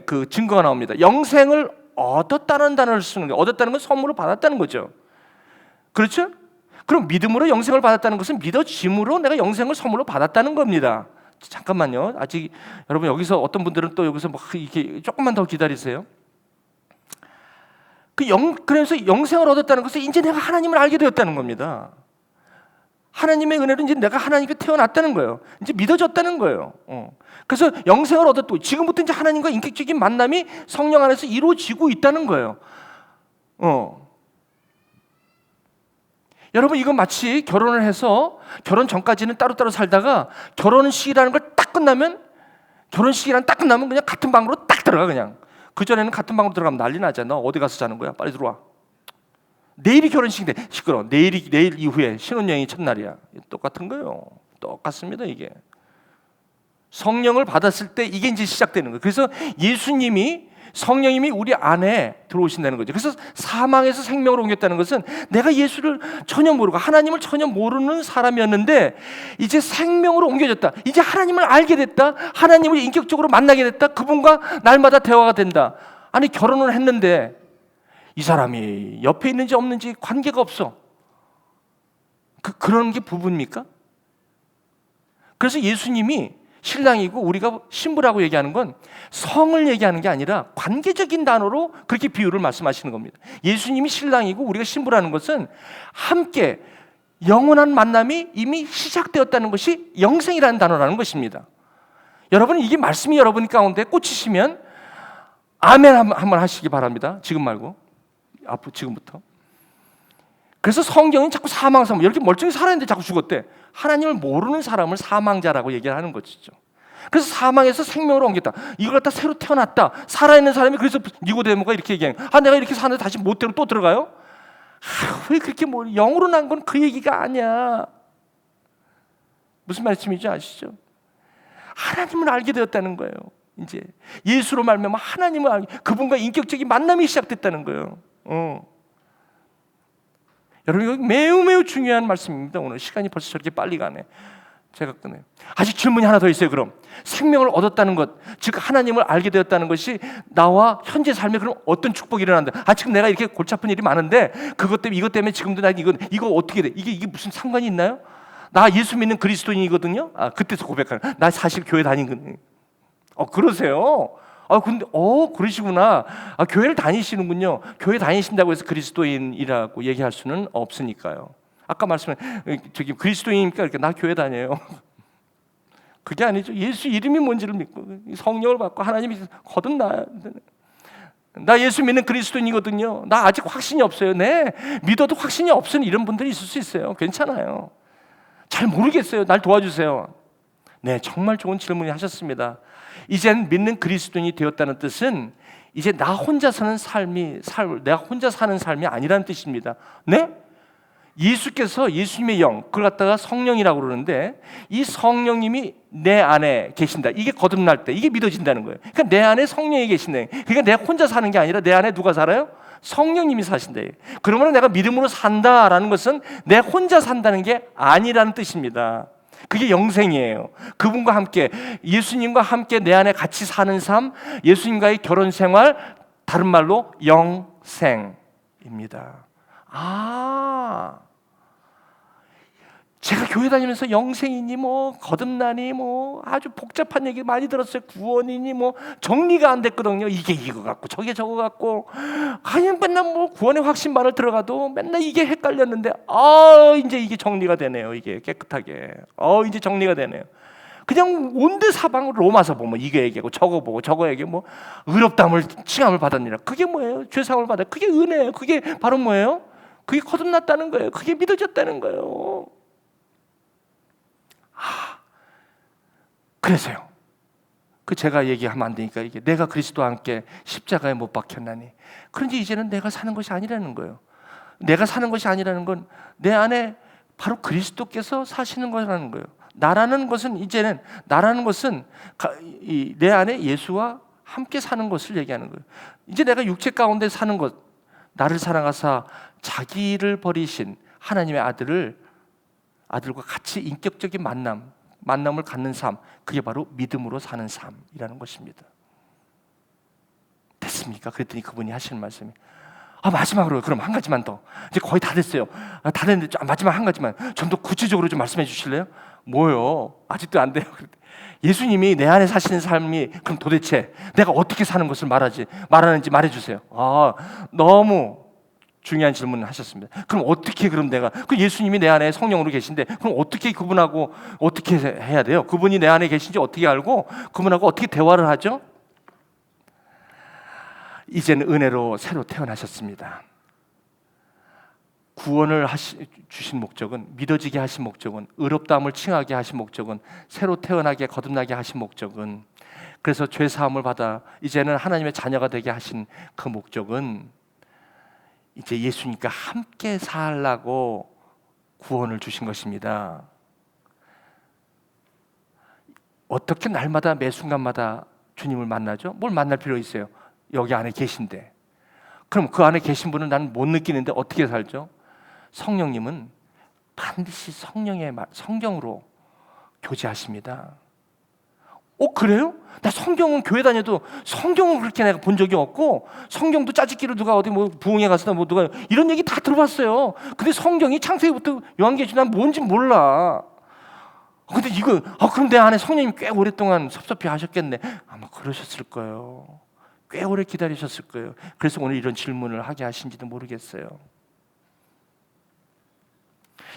그 증거가 나옵니다. 영생을 얻었다는 단어를 쓰는 거예요. 얻었다는 건 선물을 받았다는 거죠. 그렇죠? 그럼 믿음으로 영생을 받았다는 것은 믿어짐으로 내가 영생을 선물로 받았다는 겁니다. 잠깐만요. 아직 여러분 여기서 어떤 분들은 또 여기서 막 이렇게 조금만 더 기다리세요. 그래서 영생을 얻었다는 것은 이제 내가 하나님을 알게 되었다는 겁니다. 하나님의 은혜로 이제 내가 하나님께 태어났다는 거예요. 이제 믿어졌다는 거예요. 그래서 영생을 얻었고 지금부터 이제 하나님과 인격적인 만남이 성령 안에서 이루어지고 있다는 거예요. 여러분 이건 마치 결혼을 해서 결혼 전까지는 따로따로 살다가 결혼식이라는 걸 딱 끝나면 그냥 같은 방으로 딱 들어가. 그냥 그전에는 같은 방으로 들어가면 난리 나잖아. 너 어디 가서 자는 거야? 빨리 들어와. 내일이 결혼식인데 시끄러워. 내일 이후에 신혼여행이 첫날이야. 똑같은 거예요. 똑같습니다. 이게 성령을 받았을 때 이게 이제 시작되는 거예요. 그래서 예수님이, 성령님이 우리 안에 들어오신다는 거죠. 그래서 사망에서 생명으로 옮겼다는 것은 내가 예수를 전혀 모르고 하나님을 전혀 모르는 사람이었는데 이제 생명으로 옮겨졌다. 이제 하나님을 알게 됐다. 하나님을 인격적으로 만나게 됐다. 그분과 날마다 대화가 된다. 아니 결혼을 했는데 이 사람이 옆에 있는지 없는지 관계가 없어. 그런 게 부부입니까? 그래서 예수님이 신랑이고 우리가 신부라고 얘기하는 건 성을 얘기하는 게 아니라 관계적인 단어로 그렇게 비유를 말씀하시는 겁니다. 예수님이 신랑이고 우리가 신부라는 것은 함께 영원한 만남이 이미 시작되었다는 것이 영생이라는 단어라는 것입니다. 여러분 이게 말씀이 여러분 가운데 꽂히시면 아멘 한번 하시기 바랍니다. 지금 말고 앞으로 지금부터. 그래서 성경은 자꾸 사망 이렇게 멀쩡히 살았는데 자꾸 죽었대. 하나님을 모르는 사람을 사망자라고 얘기를 하는 것이죠. 그래서 사망에서 생명으로 옮겼다. 이걸 갖다 새로 태어났다. 살아있는 사람이 그래서 니고데모가 이렇게 얘기해요. 내가 이렇게 사는데 다시 못대로 또 들어가요? 왜 그렇게 영으로 난 건 그 얘기가 아니야. 무슨 말씀인지 아시죠? 하나님을 알게 되었다는 거예요. 이제 예수로 말미암아 하나님을 알게, 그분과 인격적인 만남이 시작됐다는 거예요. 여러분 이거 매우 중요한 말씀입니다. 오늘 시간이 벌써 저렇게 빨리 가네. 제가 끄네요. 아직 질문이 하나 더 있어요. 그럼 생명을 얻었다는 것, 즉 하나님을 알게 되었다는 것이 나와 현재 삶에 그럼 어떤 축복이 일어난다? 지금 내가 이렇게 골치 아픈 일이 많은데 그것 때문에 이것 때문에 지금도 나 이거 어떻게 돼? 이게 무슨 상관이 있나요? 나 예수 믿는 그리스도인이거든요. 그때서 고백하는. 나 사실 교회 다니거든요. 그러세요? 근데 그러시구나. 교회를 다니시는군요. 교회 다니신다고 해서 그리스도인이라고 얘기할 수는 없으니까요. 아까 말씀한 저기 그리스도인이니까 이렇게 나 교회 다녀요. 그게 아니죠. 예수 이름이 뭔지를 믿고 성령을 받고 하나님이 거듭나. 나 예수 믿는 그리스도인이거든요. 나 아직 확신이 없어요. 네, 믿어도 확신이 없은 이런 분들이 있을 수 있어요. 괜찮아요. 잘 모르겠어요. 날 도와주세요. 네, 정말 좋은 질문을 하셨습니다. 이젠 믿는 그리스도인이 되었다는 뜻은 이제 나 혼자 사는 내가 혼자 사는 삶이 아니라는 뜻입니다. 네? 예수께서 예수님의 영, 그걸 갖다가 성령이라고 그러는데 이 성령님이 내 안에 계신다. 이게 거듭날 때 이게 믿어진다는 거예요. 그러니까 내 안에 성령이 계신다. 그러니까 내가 혼자 사는 게 아니라 내 안에 누가 살아요? 성령님이 사신다. 그러면 내가 믿음으로 산다라는 것은 내 혼자 산다는 게 아니라는 뜻입니다. 그게 영생이에요. 그분과 함께, 예수님과 함께 내 안에 같이 사는 삶, 예수님과의 결혼 생활, 다른 말로 영생입니다. 제가 교회 다니면서 영생이니 거듭나니 아주 복잡한 얘기 많이 들었어요. 구원이니 정리가 안 됐거든요. 이게 이거 같고 저게 저거 같고 그냥 맨날 구원의 확신만을 들어가도 맨날 이게 헷갈렸는데 이제 이게 정리가 되네요. 이게 깨끗하게 이제 정리가 되네요. 그냥 온데 사방 로마서 보면 이게 얘기하고 저거 보고 저거 얘기하고 의롭다함을 칭함을 받았느니라. 그게 뭐예요? 죄사함을 받아. 그게 은혜예요. 그게 바로 뭐예요? 그게 거듭났다는 거예요. 그게 믿어졌다는 거예요. 그래서요. 제가 얘기하면 안 되니까 이게 내가 그리스도와 함께 십자가에 못 박혔나니. 그런지 이제는 내가 사는 것이 아니라는 거예요. 내가 사는 것이 아니라는 건 내 안에 바로 그리스도께서 사시는 거라는 거예요. 나라는 것은 이제는 나라는 것은 내 안에 예수와 함께 사는 것을 얘기하는 거예요. 이제 내가 육체 가운데 사는 것, 나를 사랑하사 자기를 버리신 하나님의 아들과 같이 인격적인 만남을 갖는 삶, 그게 바로 믿음으로 사는 삶이라는 것입니다. 됐습니까? 그랬더니 그분이 하시는 말씀이 마지막으로 그럼 한 가지만 더, 이제 거의 다 됐어요. 다 됐는데 마지막 한 가지만 좀 더 구체적으로 좀 말씀해 주실래요? 뭐요? 아직도 안 돼요. 예수님이 내 안에 사시는 삶이 그럼 도대체 내가 어떻게 사는 것을 말하는지 말해주세요. 너무 중요한 질문을 하셨습니다. 그럼 어떻게 내가 예수님이 내 안에 성령으로 계신데 그럼 어떻게 그분하고 어떻게 해야 돼요? 그분이 내 안에 계신지 어떻게 알고 그분하고 어떻게 대화를 하죠? 이제는 은혜로 새로 태어나셨습니다. 구원을 주신 목적은, 믿어지게 하신 목적은, 의롭다함을 칭하게 하신 목적은, 새로 태어나게 거듭나게 하신 목적은, 그래서 죄 사함을 받아 이제는 하나님의 자녀가 되게 하신 그 목적은 이제 예수님과 함께 살라고 구원을 주신 것입니다. 어떻게 날마다 매 순간마다 주님을 만나죠? 뭘 만날 필요 있어요? 여기 안에 계신데. 그럼 그 안에 계신 분은 나는 못 느끼는데 어떻게 살죠? 성령님은 반드시 성경으로 교제하십니다. 그래요? 나 성경은 교회 다녀도 성경은 그렇게 내가 본 적이 없고, 성경도 짜집기로 누가 어디 부흥회 가서 누가 이런 얘기 다 들어봤어요. 근데 성경이 창세기부터 요한계시록 난 뭔지 몰라. 근데 그럼 내 안에 성령님이 꽤 오랫동안 섭섭해 하셨겠네. 아마 그러셨을 거예요. 꽤 오래 기다리셨을 거예요. 그래서 오늘 이런 질문을 하게 하신지도 모르겠어요.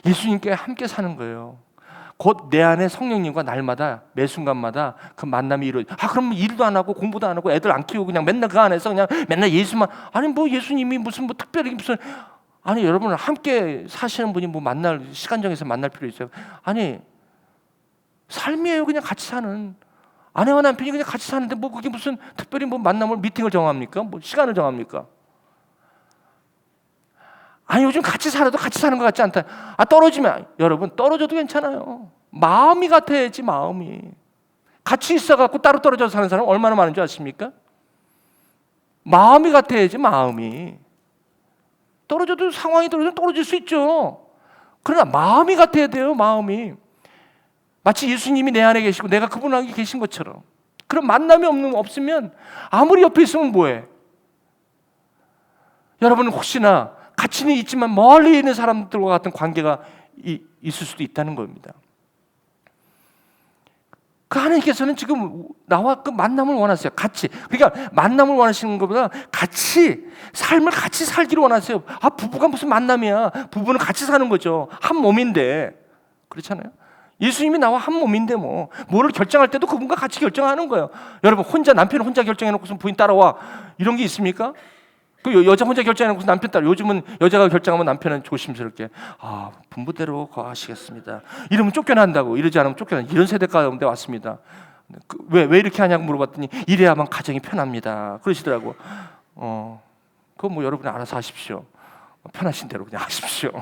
예수님께 함께 사는 거예요. 곧 내 안에 성령님과 날마다 매 순간마다 그 만남이 그럼 일도 안 하고 공부도 안 하고 애들 안 키우고 그냥 맨날 그 안에서 그냥 맨날 예수만, 예수님이 무슨 특별히 여러분 함께 사시는 분이 시간 정해서 만날 필요 있어요? 삶이에요. 그냥 같이 사는, 아내와 남편이 그냥 같이 사는데 그게 무슨 특별히 만남을 미팅을 정합니까? 시간을 정합니까? 요즘 같이 살아도 같이 사는 것 같지 않다. 떨어지면, 여러분 떨어져도 괜찮아요. 마음이 같아야지. 마음이 같이 있어갖고 따로 떨어져서 사는 사람 얼마나 많은 줄 아십니까? 마음이 같아야지. 마음이 떨어져도 상황이 떨어질 수 있죠. 그러나 마음이 같아야 돼요. 마음이 마치 예수님이 내 안에 계시고 내가 그분 안에 계신 것처럼. 그런 만남이 없으면 아무리 옆에 있으면 뭐해? 여러분은 혹시나 가치는 있지만 멀리 있는 사람들과 같은 관계가 있을 수도 있다는 겁니다. 그 하나님께서는 지금 나와 그 만남을 원하세요. 같이. 그러니까 만남을 원하시는 것보다 같이 삶을 같이 살기를 원하세요. 부부가 무슨 만남이야? 부부는 같이 사는 거죠. 한 몸인데. 그렇잖아요. 예수님이 나와 한 몸인데 뭐를 결정할 때도 그분과 같이 결정하는 거예요. 여러분 남편 혼자 결정해놓고서 부인 따라와, 이런 게 있습니까? 그 여자 혼자 결정해놓고 남편 따라. 요즘은 여자가 결정하면 남편은 조심스럽게 분부대로 하시겠습니다. 이러면 쫓겨난다고. 이러지 않으면 이런 세대 가운데 왔습니다. 왜 이렇게 하냐고 물어봤더니 이래야만 가정이 편합니다. 그러시더라고. 그건 여러분이 알아서 하십시오. 편하신 대로 그냥 하십시오.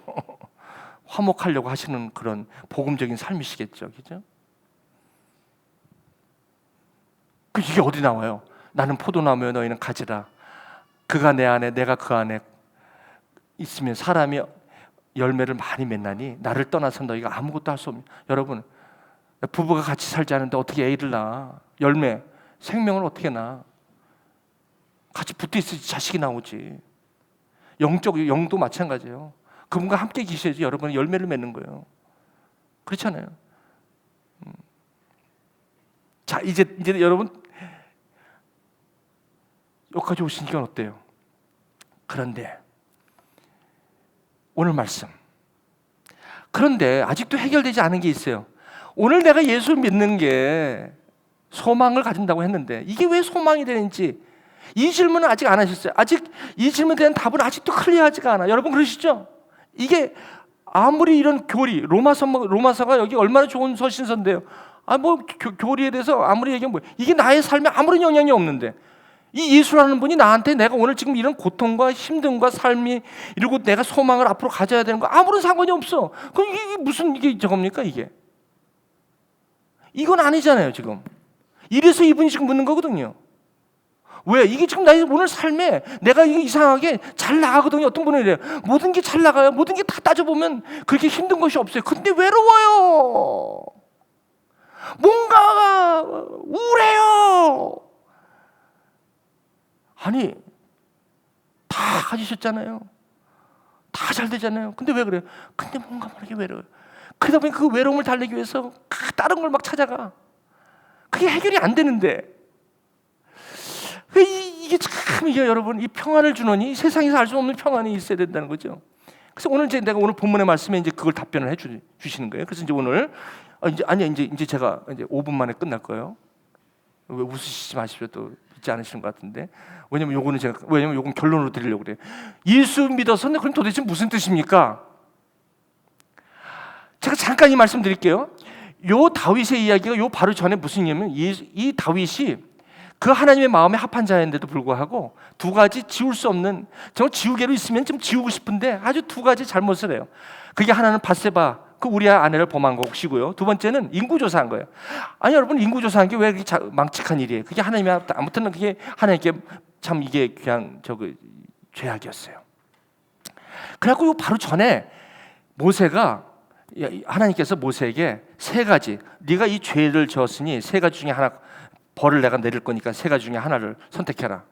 화목하려고 하시는 그런 복음적인 삶이시겠죠, 그죠? 이게 어디 나와요? 나는 포도나무여 너희는 가지라. 그가 내 안에 내가 그 안에 있으면 사람이 열매를 많이 맺나니 나를 떠나서 너희가 아무것도 할 수 없는. 여러분, 부부가 같이 살지 않는데 어떻게 애를 낳아? 열매, 생명을 어떻게 낳아? 같이 붙어 있어야지 자식이 나오지. 영도 마찬가지예요. 그분과 함께 계셔야지 여러분은 열매를 맺는 거예요. 그렇잖아요. 자, 이제 여러분 여기까지 오시니까 어때요? 그런데 오늘 말씀, 그런데 아직도 해결되지 않은 게 있어요. 오늘 내가 예수를 믿는 게 소망을 가진다고 했는데 이게 왜 소망이 되는지, 이 질문은 아직 안 하셨어요. 아직 이 질문에 대한 답은 아직도 클리어하지가 않아. 여러분 그러시죠? 이게 아무리 이런 교리, 로마서가 여기 얼마나 좋은 서신서인데요. 교리에 대해서 아무리 얘기하면 이게 나의 삶에 아무런 영향이 없는데, 이 예수라는 분이 나한테 내가 오늘 지금 이런 고통과 힘듦과 삶이 이러고 내가 소망을 앞으로 가져야 되는 거 아무런 상관이 없어. 그럼 이게 무슨 저겁니까 이게? 이건 아니잖아요 지금. 이래서 이분이 지금 묻는 거거든요. 왜? 이게 지금 나 오늘 삶에 내가 이게 이상하게 잘 나가거든요. 어떤 분은 이래요. 모든 게 잘 나가요. 모든 게 다 따져보면 그렇게 힘든 것이 없어요. 근데 외로워요. 뭔가가 우울해요. 아니, 다 가지셨잖아요. 다 잘 되잖아요. 근데 왜 그래요? 근데 뭔가 모르게 외로워요. 그러다 보니 그 외로움을 달래기 위해서 다른 걸 막 찾아가. 그게 해결이 안 되는데. 이게 참, 이게 여러분, 이 평안을 주노니 세상에서 알 수 없는 평안이 있어야 된다는 거죠. 그래서 오늘 내가 오늘 본문의 말씀에 이제 그걸 답변을 주시는 거예요. 그래서 이제 오늘 이제 제가 이제 5분 만에 끝날 거예요. 왜 웃으시지 마십시오. 또 믿지 않으시는 것 같은데. 왜냐면 요건 결론으로 드리려고 그래요. 예수 믿어서 그럼 도대체 무슨 뜻입니까? 제가 잠깐 이 말씀 드릴게요. 요 다윗의 이야기가 요 바로 전에 무슨 얘기냐면 이 다윗이 그 하나님의 마음에 합한 자인데도 불구하고 두 가지 지울 수 없는, 정말 지우개로 있으면 좀 지우고 싶은데 아주 두 가지 잘못을 해요. 그게 하나는 바세바, 그 우리아 아내를 범한 것이고요. 두 번째는 인구조사한 거예요. 아니 여러분, 인구조사한 게 왜 그렇게 망측한 일이에요? 그게 하나님이 아무튼 그게 하나님께 참 이게 그냥 죄악이었어요. 그래갖고 바로 전에 모세가 하나님께서 모세에게 세 가지, 네가 이 죄를 지었으니 세 가지 중에 하나 벌을 내가 내릴 거니까 세 가지 중에 하나를 선택해라.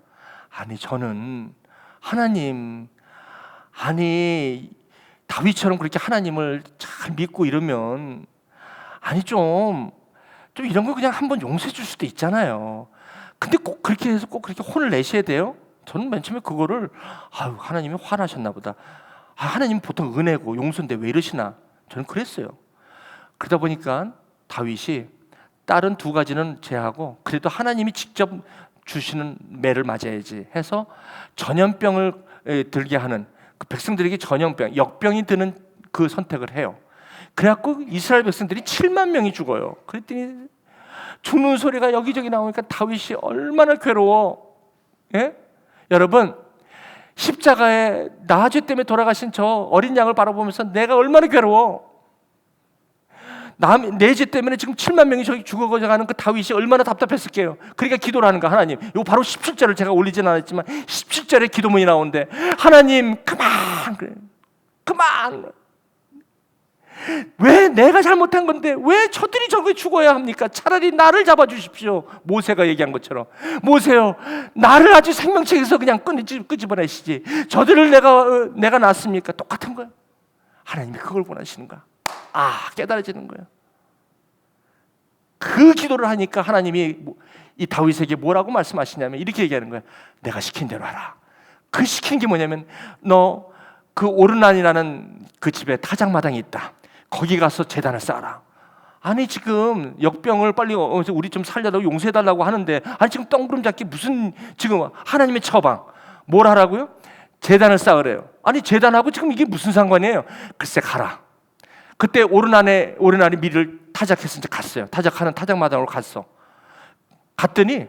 아니 저는 하나님, 아니 다윗처럼 그렇게 하나님을 잘 믿고 이러면 아니 좀 이런 거 그냥 한번 용서해 줄 수도 있잖아요. 근데 꼭 그렇게 해서 꼭 그렇게 혼을 내셔야 돼요? 저는 맨 처음에 그거를 하나님이 화나셨나 보다. 하나님 보통 은혜고 용서인데 왜 이러시나? 저는 그랬어요. 그러다 보니까 다윗이 다른 두 가지는 제하고 그래도 하나님이 직접 주시는 매를 맞아야지 해서 전염병을 들게 하는, 그 백성들에게 전염병, 역병이 드는 그 선택을 해요. 그래갖고 이스라엘 백성들이 7만 명이 죽어요. 그랬더니 죽는 소리가 여기저기 나오니까 다윗이 얼마나 괴로워. 예? 여러분, 십자가에 나 죄 때문에 돌아가신 저 어린 양을 바라보면서 내가 얼마나 괴로워. 내 죄 때문에 지금 7만 명이 저기 죽어가는 그 다윗이 얼마나 답답했을게요. 그러니까 기도를 하는 거. 하나님, 이거 바로 17절을 제가 올리진 않았지만 17절에 기도문이 나오는데, 하나님 그만. 왜 내가 잘못한 건데 왜 저들이 저기 죽어야 합니까? 차라리 나를 잡아주십시오. 모세가 얘기한 것처럼, 모세요, 나를 아주 생명책에서 그냥 끄집어내시지. 저들을 내가 낳았습니까? 똑같은 거예요. 하나님이 그걸 원하시는 거야. 깨달아지는 거예요. 그 기도를 하니까 하나님이 이 다윗에게 뭐라고 말씀하시냐면 이렇게 얘기하는 거예요. 내가 시킨 대로 하라. 그 시킨 게 뭐냐면, 너 그 오르난이라는 그 집에 타작마당이 있다. 거기 가서 제단을 쌓아라. 아니 지금 역병을 빨리 우리 좀 살려달라고 용서해달라고 하는데, 아니 지금 덩그름 잡기 무슨 지금 하나님의 처방 뭘 하라고요? 제단을 쌓으래요. 아니 제단하고 지금 이게 무슨 상관이에요? 글쎄 가라. 그때 오르난이 미를 타작해서 이제 갔어요. 타작하는 타작마당으로 갔더니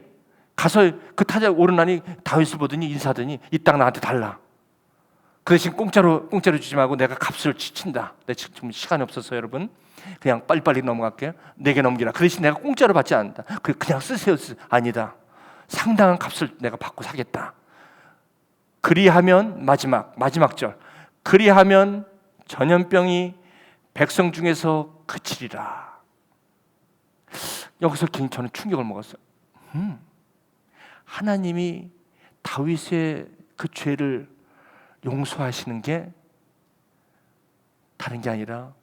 가서 그 오르난이 다윗을 보더니 인사하더니 이 땅 나한테 달라. 그 대신 공짜로 주지 말고 내가 값을 치친다. 내가 지금 시간이 없어서 여러분 그냥 빨리빨리 넘어갈게요. 내게 넘기라. 그 대신 내가 공짜로 받지 않는다. 그냥 쓰세요. 아니다. 상당한 값을 내가 받고 사겠다. 그리하면 마지막 절. 그리하면 전염병이 백성 중에서 그치리라. 여기서 저는 충격을 먹었어요. 하나님이 다윗의 그 죄를 용서하시는 게 다른 게 아니라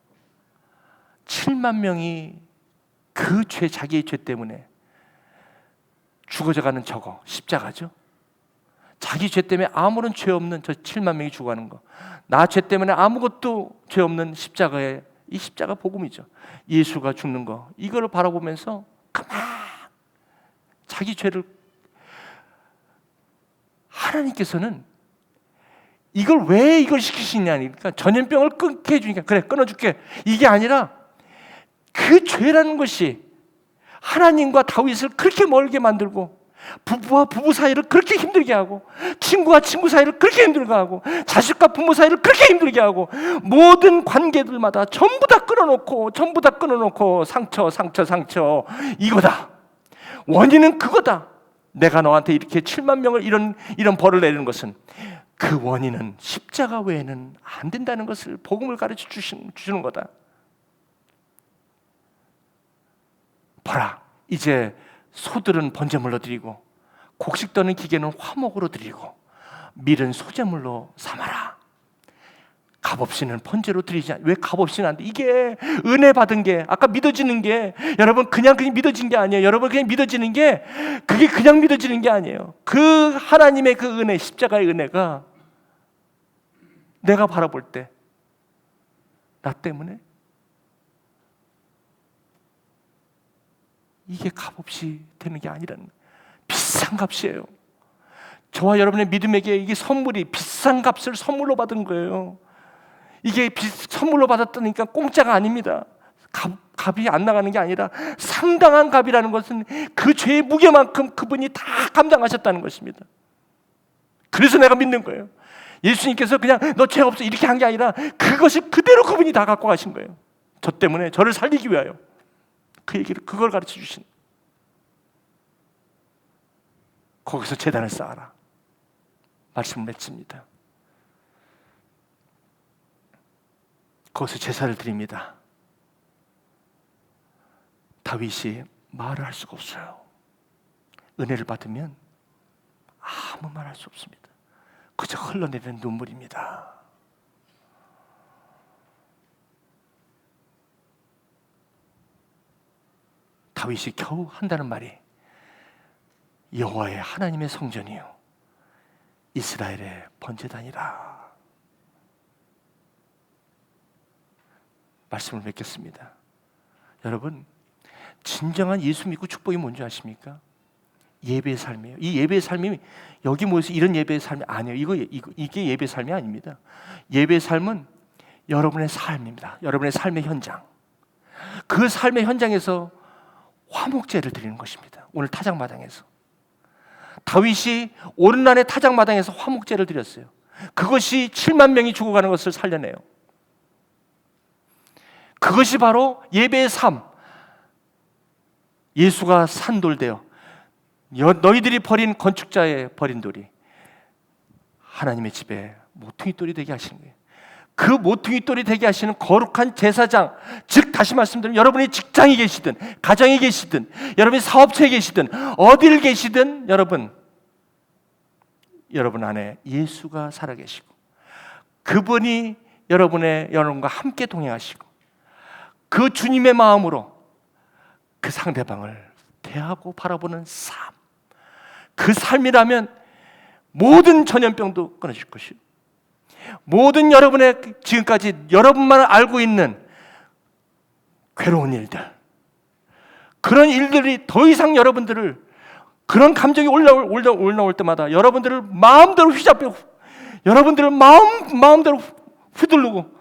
7만 명이 그 자기의 죄 때문에 죽어져가는 저거 십자가죠. 자기 죄 때문에 아무런 죄 없는 저 7만 명이 죽어가는 거, 나 죄 때문에 아무것도 죄 없는 십자가에, 이 십자가 복음이죠. 예수가 죽는 거, 이거를 바라보면서 그만 자기 죄를, 하나님께서는 이걸 왜 이걸 시키시냐니까, 전염병을 끊게 해주니까 그래 끊어줄게, 이게 아니라 그 죄라는 것이 하나님과 다윗을 그렇게 멀게 만들고 부부와 부부 사이를 그렇게 힘들게 하고, 친구와 친구 사이를 그렇게 힘들게 하고, 자식과 부모 사이를 그렇게 힘들게 하고, 모든 관계들마다 전부 다 끊어놓고 상처 이거다. 원인은 그거다. 내가 너한테 이렇게 7만 명을 이런 벌을 내리는 것은 그 원인은 십자가 외에는 안 된다는 것을 복음을 가르쳐 주시는 거다. 보라, 이제 소들은 번제물로 드리고 곡식 떠는 기계는 화목으로 드리고 밀은 소제물로 삼아라. 값없이는 번제로 드리지 않. 왜 값없이는 안 돼? 이게 은혜 받은 게, 아까 믿어지는 게, 여러분 그냥 믿어진 게 아니에요. 여러분 그냥 믿어지는 게, 그게 그냥 믿어지는 게 아니에요. 그 하나님의 그 은혜, 십자가의 은혜가 내가 바라볼 때 나 때문에 이게 값없이 되는 게 아니라는, 비싼 값이에요. 저와 여러분의 믿음에게 이게 선물이 비싼 값을 선물로 받은 거예요. 이게 선물로 받았다니까 공짜가 아닙니다. 값이 안 나가는 게 아니라 상당한 값이라는 것은 그 죄의 무게만큼 그분이 다 감당하셨다는 것입니다. 그래서 내가 믿는 거예요. 예수님께서 그냥 너 죄 없어 이렇게 한 게 아니라 그것이 그대로 그분이 다 갖고 가신 거예요. 저 때문에, 저를 살리기 위하여. 그 얘기를, 그걸 가르쳐 주신. 거기서 제단을 쌓아라 말씀을 맺습니다. 거기서 제사를 드립니다. 다윗이 말을 할 수가 없어요. 은혜를 받으면 아무 말 할 수 없습니다. 그저 흘러내리는 눈물입니다. 다윗이 겨우 한다는 말이 여호와의 하나님의 성전이요 이스라엘의 번제단이라. 말씀을 맺겠습니다. 여러분, 진정한 예수 믿고 축복이 뭔지 아십니까? 예배의 삶이에요. 이 예배의 삶이 여기 모여서 이런 예배의 삶이 아니에요. 이게 예배의 삶이 아닙니다. 예배의 삶은 여러분의 삶입니다. 여러분의 삶의 현장. 그 삶의 현장에서 화목제를 드리는 것입니다. 오늘 타작마당에서 다윗이 오른날의 타작마당에서 화목제를 드렸어요. 그것이 7만 명이 죽어가는 것을 살려내요. 그것이 바로 예배의 삶. 예수가 산돌되어 너희들이 버린 건축자의 버린 돌이 하나님의 집에 모퉁이 돌이 되게 하시는 거예요. 그 모퉁이 돌이 되게 하시는 거룩한 제사장, 즉 다시 말씀드리면 여러분이 직장에 계시든 가정에 계시든 여러분이 사업체에 계시든 어딜 계시든 여러분 안에 예수가 살아계시고 그분이 여러분과 함께 동행하시고 그 주님의 마음으로 그 상대방을 대하고 바라보는 삶, 그 삶이라면 모든 전염병도 끊어질 것이고 모든 여러분의 지금까지 여러분만 알고 있는 괴로운 일들, 그런 일들이 더 이상 여러분들을, 그런 감정이 올라올 때마다 여러분들을 마음대로 휘잡고 여러분들을 마음대로 휘두르고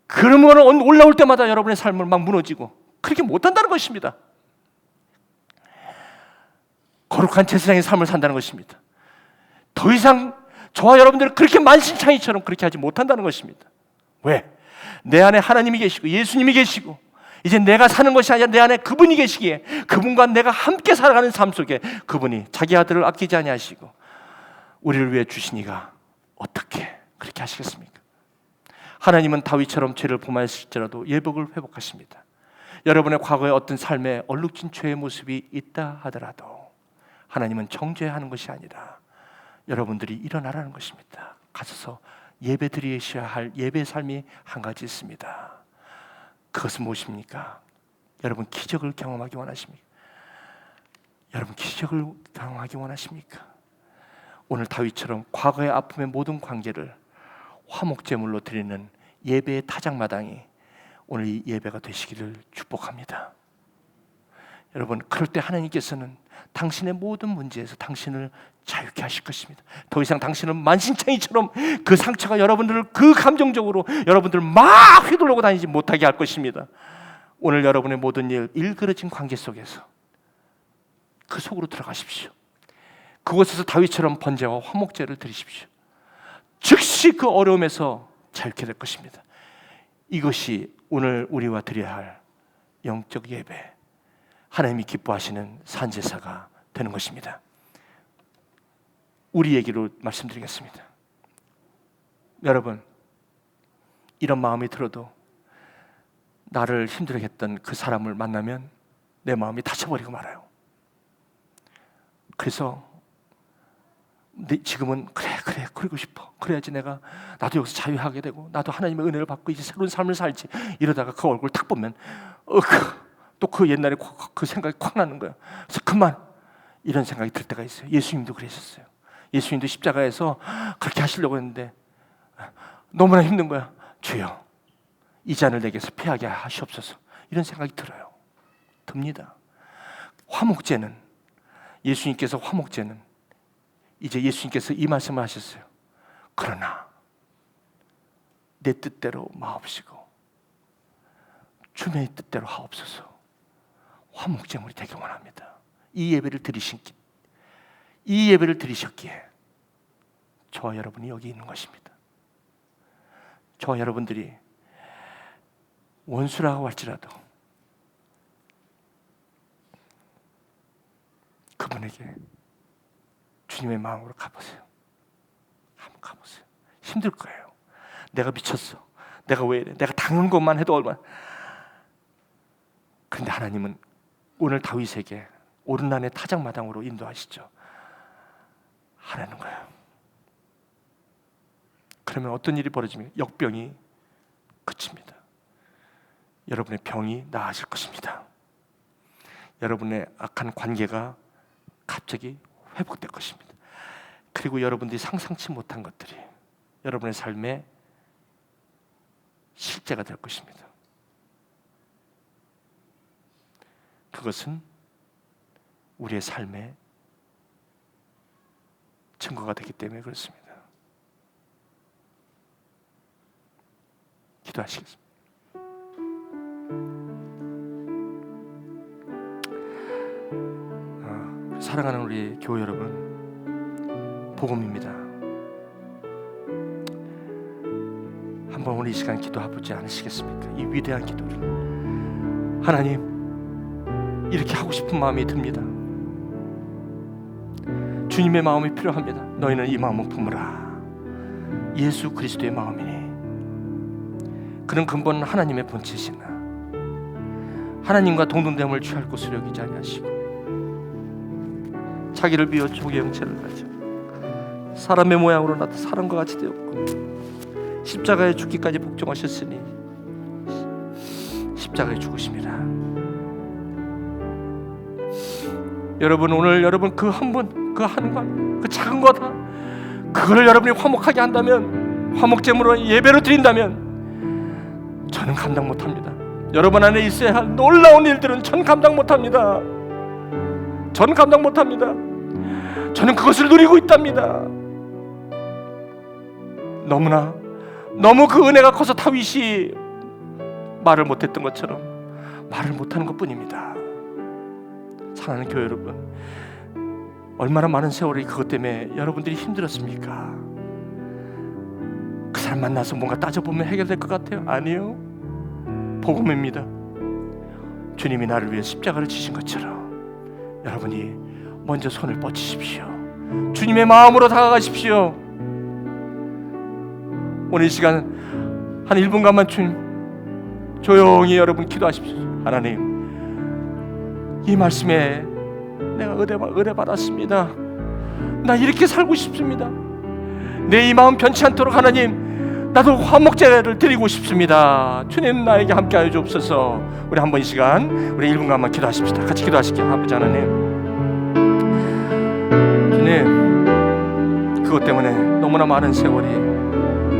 그러면 올라올 때마다 여러분의 삶을 막 무너지고 그렇게 못한다는 것입니다. 거룩한 제사장의 삶을 산다는 것입니다. 더 이상 저와 여러분들은 그렇게 만신창이처럼 그렇게 하지 못한다는 것입니다. 왜? 내 안에 하나님이 계시고 예수님이 계시고 이제 내가 사는 것이 아니라 내 안에 그분이 계시기에 그분과 내가 함께 살아가는 삶 속에 그분이 자기 아들을 아끼지 아니하시고 우리를 위해 주시니가 어떻게 그렇게 하시겠습니까? 하나님은 다윗처럼 죄를 범하실지라도 예복을 회복하십니다. 여러분의 과거에 어떤 삶에 얼룩진 죄의 모습이 있다 하더라도 하나님은 정죄하는 것이 아니라 여러분들이 일어나라는 것입니다. 가셔서 예배 드리셔야 할 예배의 삶이 한 가지 있습니다. 그것은 무엇입니까? 여러분 기적을 경험하기 원하십니까? 여러분 기적을 경험하기 원하십니까? 오늘 다윗처럼 과거의 아픔의 모든 관계를 화목제물로 드리는 예배의 타작마당이 오늘 이 예배가 되시기를 축복합니다. 여러분, 그럴 때 하나님께서는 당신의 모든 문제에서 당신을 자유케 하실 것입니다. 더 이상 당신은 만신창이처럼 그 상처가 여러분들을 그 감정적으로 여러분들을 막 휘둘르고 다니지 못하게 할 것입니다. 오늘 여러분의 모든 일그러진 관계 속에서 그 속으로 들어가십시오. 그곳에서 다윗처럼 번제와 화목제를 드리십시오. 즉시 그 어려움에서 자유케 될 것입니다. 이것이 오늘 우리와 드려야 할 영적 예배, 하나님이 기뻐하시는 산제사가 되는 것입니다. 우리 얘기로 말씀드리겠습니다. 여러분, 이런 마음이 들어도 나를 힘들게 했던 그 사람을 만나면 내 마음이 다쳐버리고 말아요. 그래서 지금은 그래 그러고 싶어. 그래야지 나도 여기서 자유하게 되고 나도 하나님의 은혜를 받고 이제 새로운 삶을 살지. 이러다가 그 얼굴 딱 보면 또 그 옛날에 그 생각이 콱 나는 거야. 그래서 그만, 이런 생각이 들 때가 있어요. 예수님도 그러셨어요. 예수님도 십자가에서 그렇게 하시려고 했는데 너무나 힘든 거야. 주여, 이 잔을 내게서 피하게 하시옵소서. 이런 생각이 듭니다. 화목제는, 예수님께서 화목제는 이제 예수님께서 이 말씀을 하셨어요. 그러나 내 뜻대로 마옵시고 주님의 뜻대로 하옵소서. 화목제물이 되기 원합니다. 이 예배를 드리셨기에 저와 여러분이 여기 있는 것입니다. 저와 여러분들이 원수라고 할지라도 그분에게 주님의 마음으로 가보세요. 한번 가보세요. 힘들 거예요. 내가 미쳤어. 내가 왜 이래? 내가 당한 것만 해도 얼마나. 그런데 하나님은 오늘 다윗에게 오른란의 타작마당으로 인도하시죠. 하라는 거예요. 그러면 어떤 일이 벌어지면 역병이 그칩니다. 여러분의 병이 나아질 것입니다. 여러분의 악한 관계가 갑자기 회복될 것입니다. 그리고 여러분들이 상상치 못한 것들이 여러분의 삶에 실제가 될 것입니다. 그것은 우리의 삶의 증거가 되기 때문에 그렇습니다. 기도하시겠습니다. 사랑하는 우리 교회 여러분, 복음입니다. 한번 우리 이 시간 기도해보지 않으시겠습니까? 이 위대한 기도를. 하나님, 이렇게 하고 싶은 마음이 듭니다. 주님의 마음이 필요합니다. 너희는 이 마음을 품으라. 예수 그리스도의 마음이니 그는 근본 하나님의 본체시나 하나님과 동등됨을 취할 곳을 여기지 아니하시고 자기를 비워 종의 형체를 가져 사람의 모양으로 나타 사람과 같이 되었고 십자가에 죽기까지 복종하셨으니 십자가에 죽으심이라. 여러분, 오늘 여러분 그 한 분, 그 한관, 그 작은 거다, 그거를 여러분이 화목하게 한다면, 화목제물로 예배로 드린다면 저는 감당 못합니다. 여러분 안에 있어야 할 놀라운 일들은 전 감당 못합니다. 저는 감당 못합니다. 저는 그것을 누리고 있답니다. 너무 그 은혜가 커서 다윗이 말을 못했던 것처럼 말을 못하는 것뿐입니다. 사랑하는 교회 여러분, 얼마나 많은 세월이 그것 때문에 여러분들이 힘들었습니까? 그 사람 만나서 뭔가 따져보면 해결될 것 같아요? 아니요. 복음입니다. 주님이 나를 위해 십자가를 지신 것처럼 여러분이 먼저 손을 뻗치십시오. 주님의 마음으로 다가가십시오. 오늘 이 시간 한 1분간만 조용히 여러분 기도하십시오. 하나님, 이 말씀에 내가 은혜 받았습니다. 나 이렇게 살고 싶습니다. 내 이 마음 변치 않도록 하나님, 나도 화목제를 드리고 싶습니다. 주님 나에게 함께하여 주옵소서. 우리 한번 이 시간 우리 1분간만 기도하십시다. 같이 기도하실게요. 아버지 하나님, 주님, 그것 때문에 너무나 많은 세월이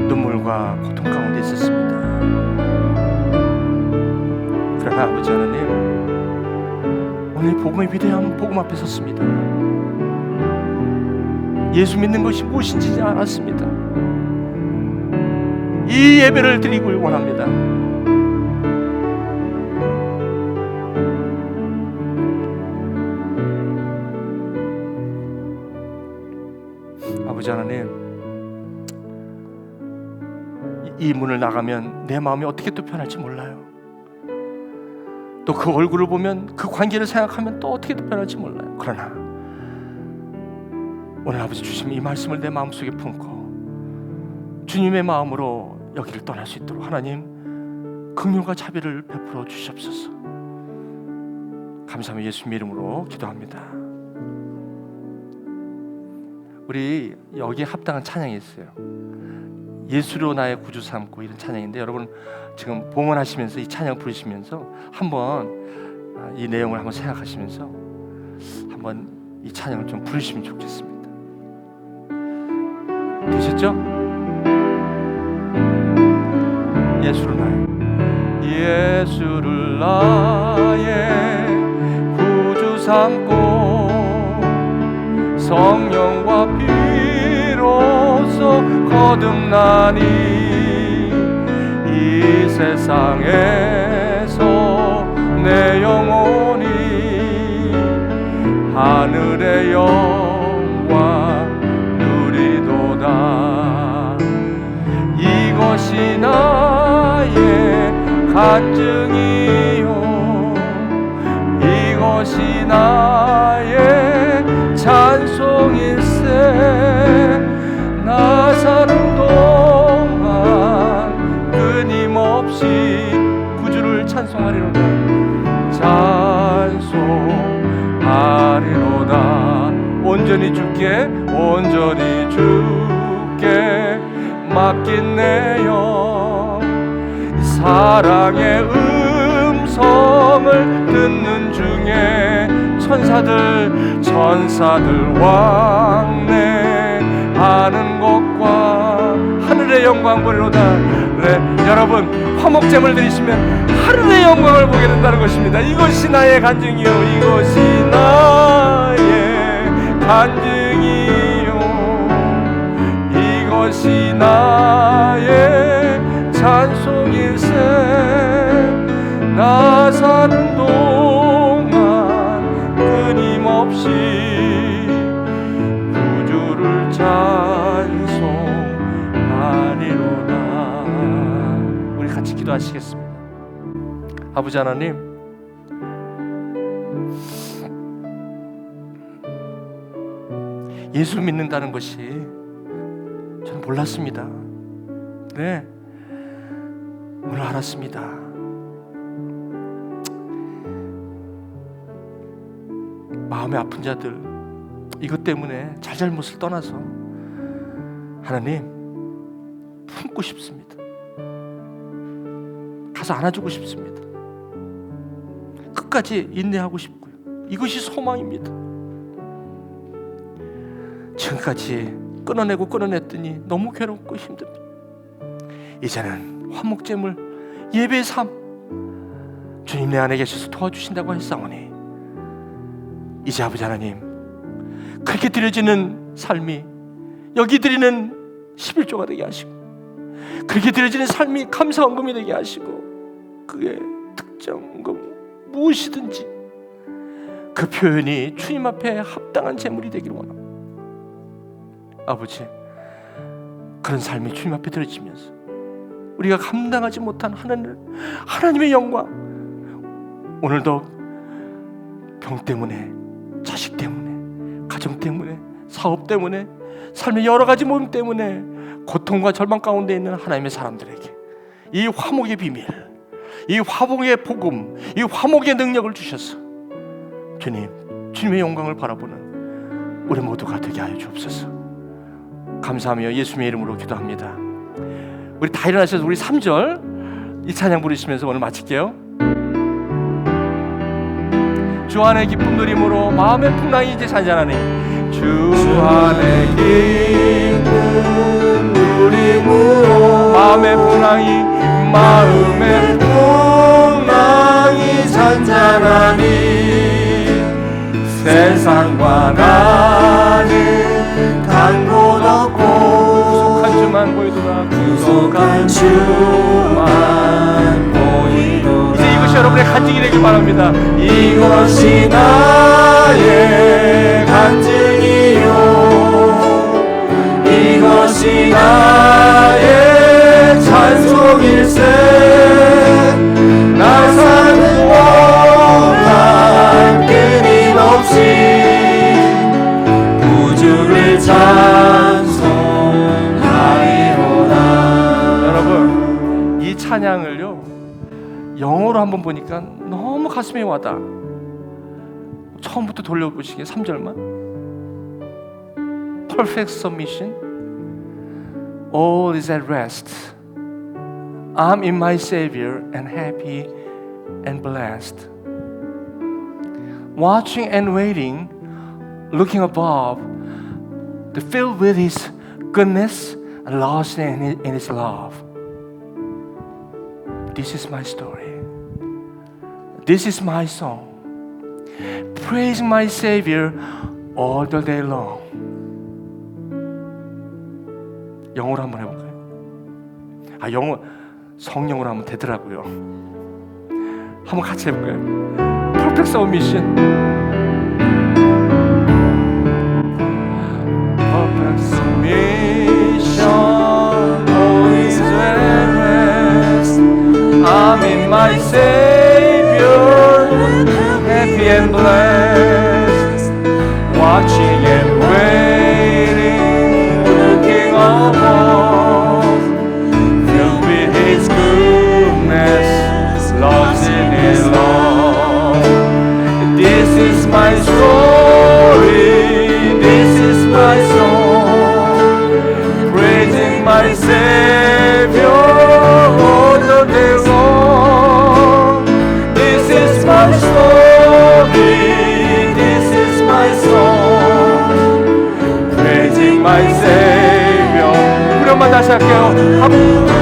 눈물과 고통 가운데 있었습니다. 그러나 아버지 하나님, 오늘 복음의 위대한 복음 앞에 섰습니다. 예수 믿는 것이 무엇인지 알았습니다. 이 예배를 드리길 원합니다. 아버지 하나님, 이 문을 나가면 내 마음이 어떻게 또 변할지 몰라요. 또 그 얼굴을 보면, 그 관계를 생각하면 또 어떻게 또 변할지 몰라요. 그러나 오늘 아버지 주신 이 말씀을 내 마음속에 품고 주님의 마음으로 여기를 떠날 수 있도록 하나님 긍휼과 자비를 베풀어 주시옵소서. 감사하며 예수님 이름으로 기도합니다. 우리 여기에 합당한 찬양이 있어요. 예수로 나의 구주 삼고, 이런 찬양인데 여러분 지금 봉헌하시면서 이 찬양 부르시면서 한번 이 내용을 한번 생각하시면서 한번 이 찬양을 좀 부르시면 좋겠습니다. 되셨죠? 예수를 나의 구주 삼고 성령과 피로써 거듭나니 이 세상에서 내 영혼이 하늘의 영광 누리도다. 이것이 나의 간증이요, 이것이 나의 찬송일세. 나 사는 동안 끊임없이 구주를 찬송하리로다. 찬송하리로다. 온전히 주께 맡긴 내 영, 사랑의 음성을 듣는 중에 천사들 왕래하는 것과 하늘의 영광 보리로다. 네, 여러분 화목제물 드리시면 하늘의 영광을 보게 된다는 것입니다. 이것이 나의 간증이요, 이것이 나의 간증이요, 이것이 나의 찬송일세. 나 사는 동안 끊임없이 구주를 찬송하리로다. 우리 같이 기도하시겠습니다. 아버지 하나님, 예수 믿는다는 것이 저는 몰랐습니다. 네, 오늘 알았습니다. 마음이 아픈 자들, 이것 때문에 잘잘못을 떠나서 하나님 품고 싶습니다. 가서 안아주고 싶습니다. 끝까지 인내하고 싶고요. 이것이 소망입니다. 지금까지 끊어냈더니 너무 괴롭고 힘듭니다. 이제는 화목제물, 예배의 삶, 주님 내 안에 계셔서 도와주신다고 했사오니 이제 아버지 하나님, 그렇게 드려지는 삶이 여기 드리는 11조가 되게 하시고, 그렇게 드려지는 삶이 감사헌금이 되게 하시고, 그게 특정금 무엇이든지 그 표현이 주님 앞에 합당한 제물이 되기를 원합니다. 아버지, 그런 삶이 주님 앞에 드려지면서 우리가 감당하지 못한 하나님의 영광, 오늘도 병 때문에, 자식 때문에, 가정 때문에, 사업 때문에, 삶의 여러 가지 모임 때문에 고통과 절망 가운데 있는 하나님의 사람들에게 이 화목의 비밀, 이 화목의 복음, 이 화목의 능력을 주셔서 주님의 영광을 바라보는 우리 모두가 되게 하여 주옵소서. 감사하며 예수님의 이름으로 기도합니다. 우리 다 일어나셔서 우리 3절 이 찬양 부르시면서 오늘 마칠게요. 주 안의 기쁨 누림으로 마음의 풍랑이 이제 잔잔하니, 주 안의 기쁨 누림으로 마음의 풍랑이 잔잔하니, 세상과 나는 간 곳 없고 구속한 주만 보이도다. 이제 이것이 여러분의 간증이 되길 바랍니다. 이것이 나의 간증이요, 한번 보니까 너무 가슴에 와닿아. 처음부터 돌려보시게 3절만. Perfect submission. All is at rest. I'm in my Savior and happy and blessed. Watching and waiting, looking above, to fill with His goodness and lost in His love. This is my story. This is my song. Praising my Savior all the day long. 영어로 한번 해볼까요? 영어 성령으로 하면 되더라고요. 한번 같이 해볼까요? Perfect submission. Perfect submission. All is at rest. I'm in my Savior, happy and blessed. Watching and waiting, looking above, filled with His goodness, lost in His love. This is my story, this is my song, praising my Savior all the day long. This is my story, this is my song, praising my Savior. 우리 한번 다시 할게요.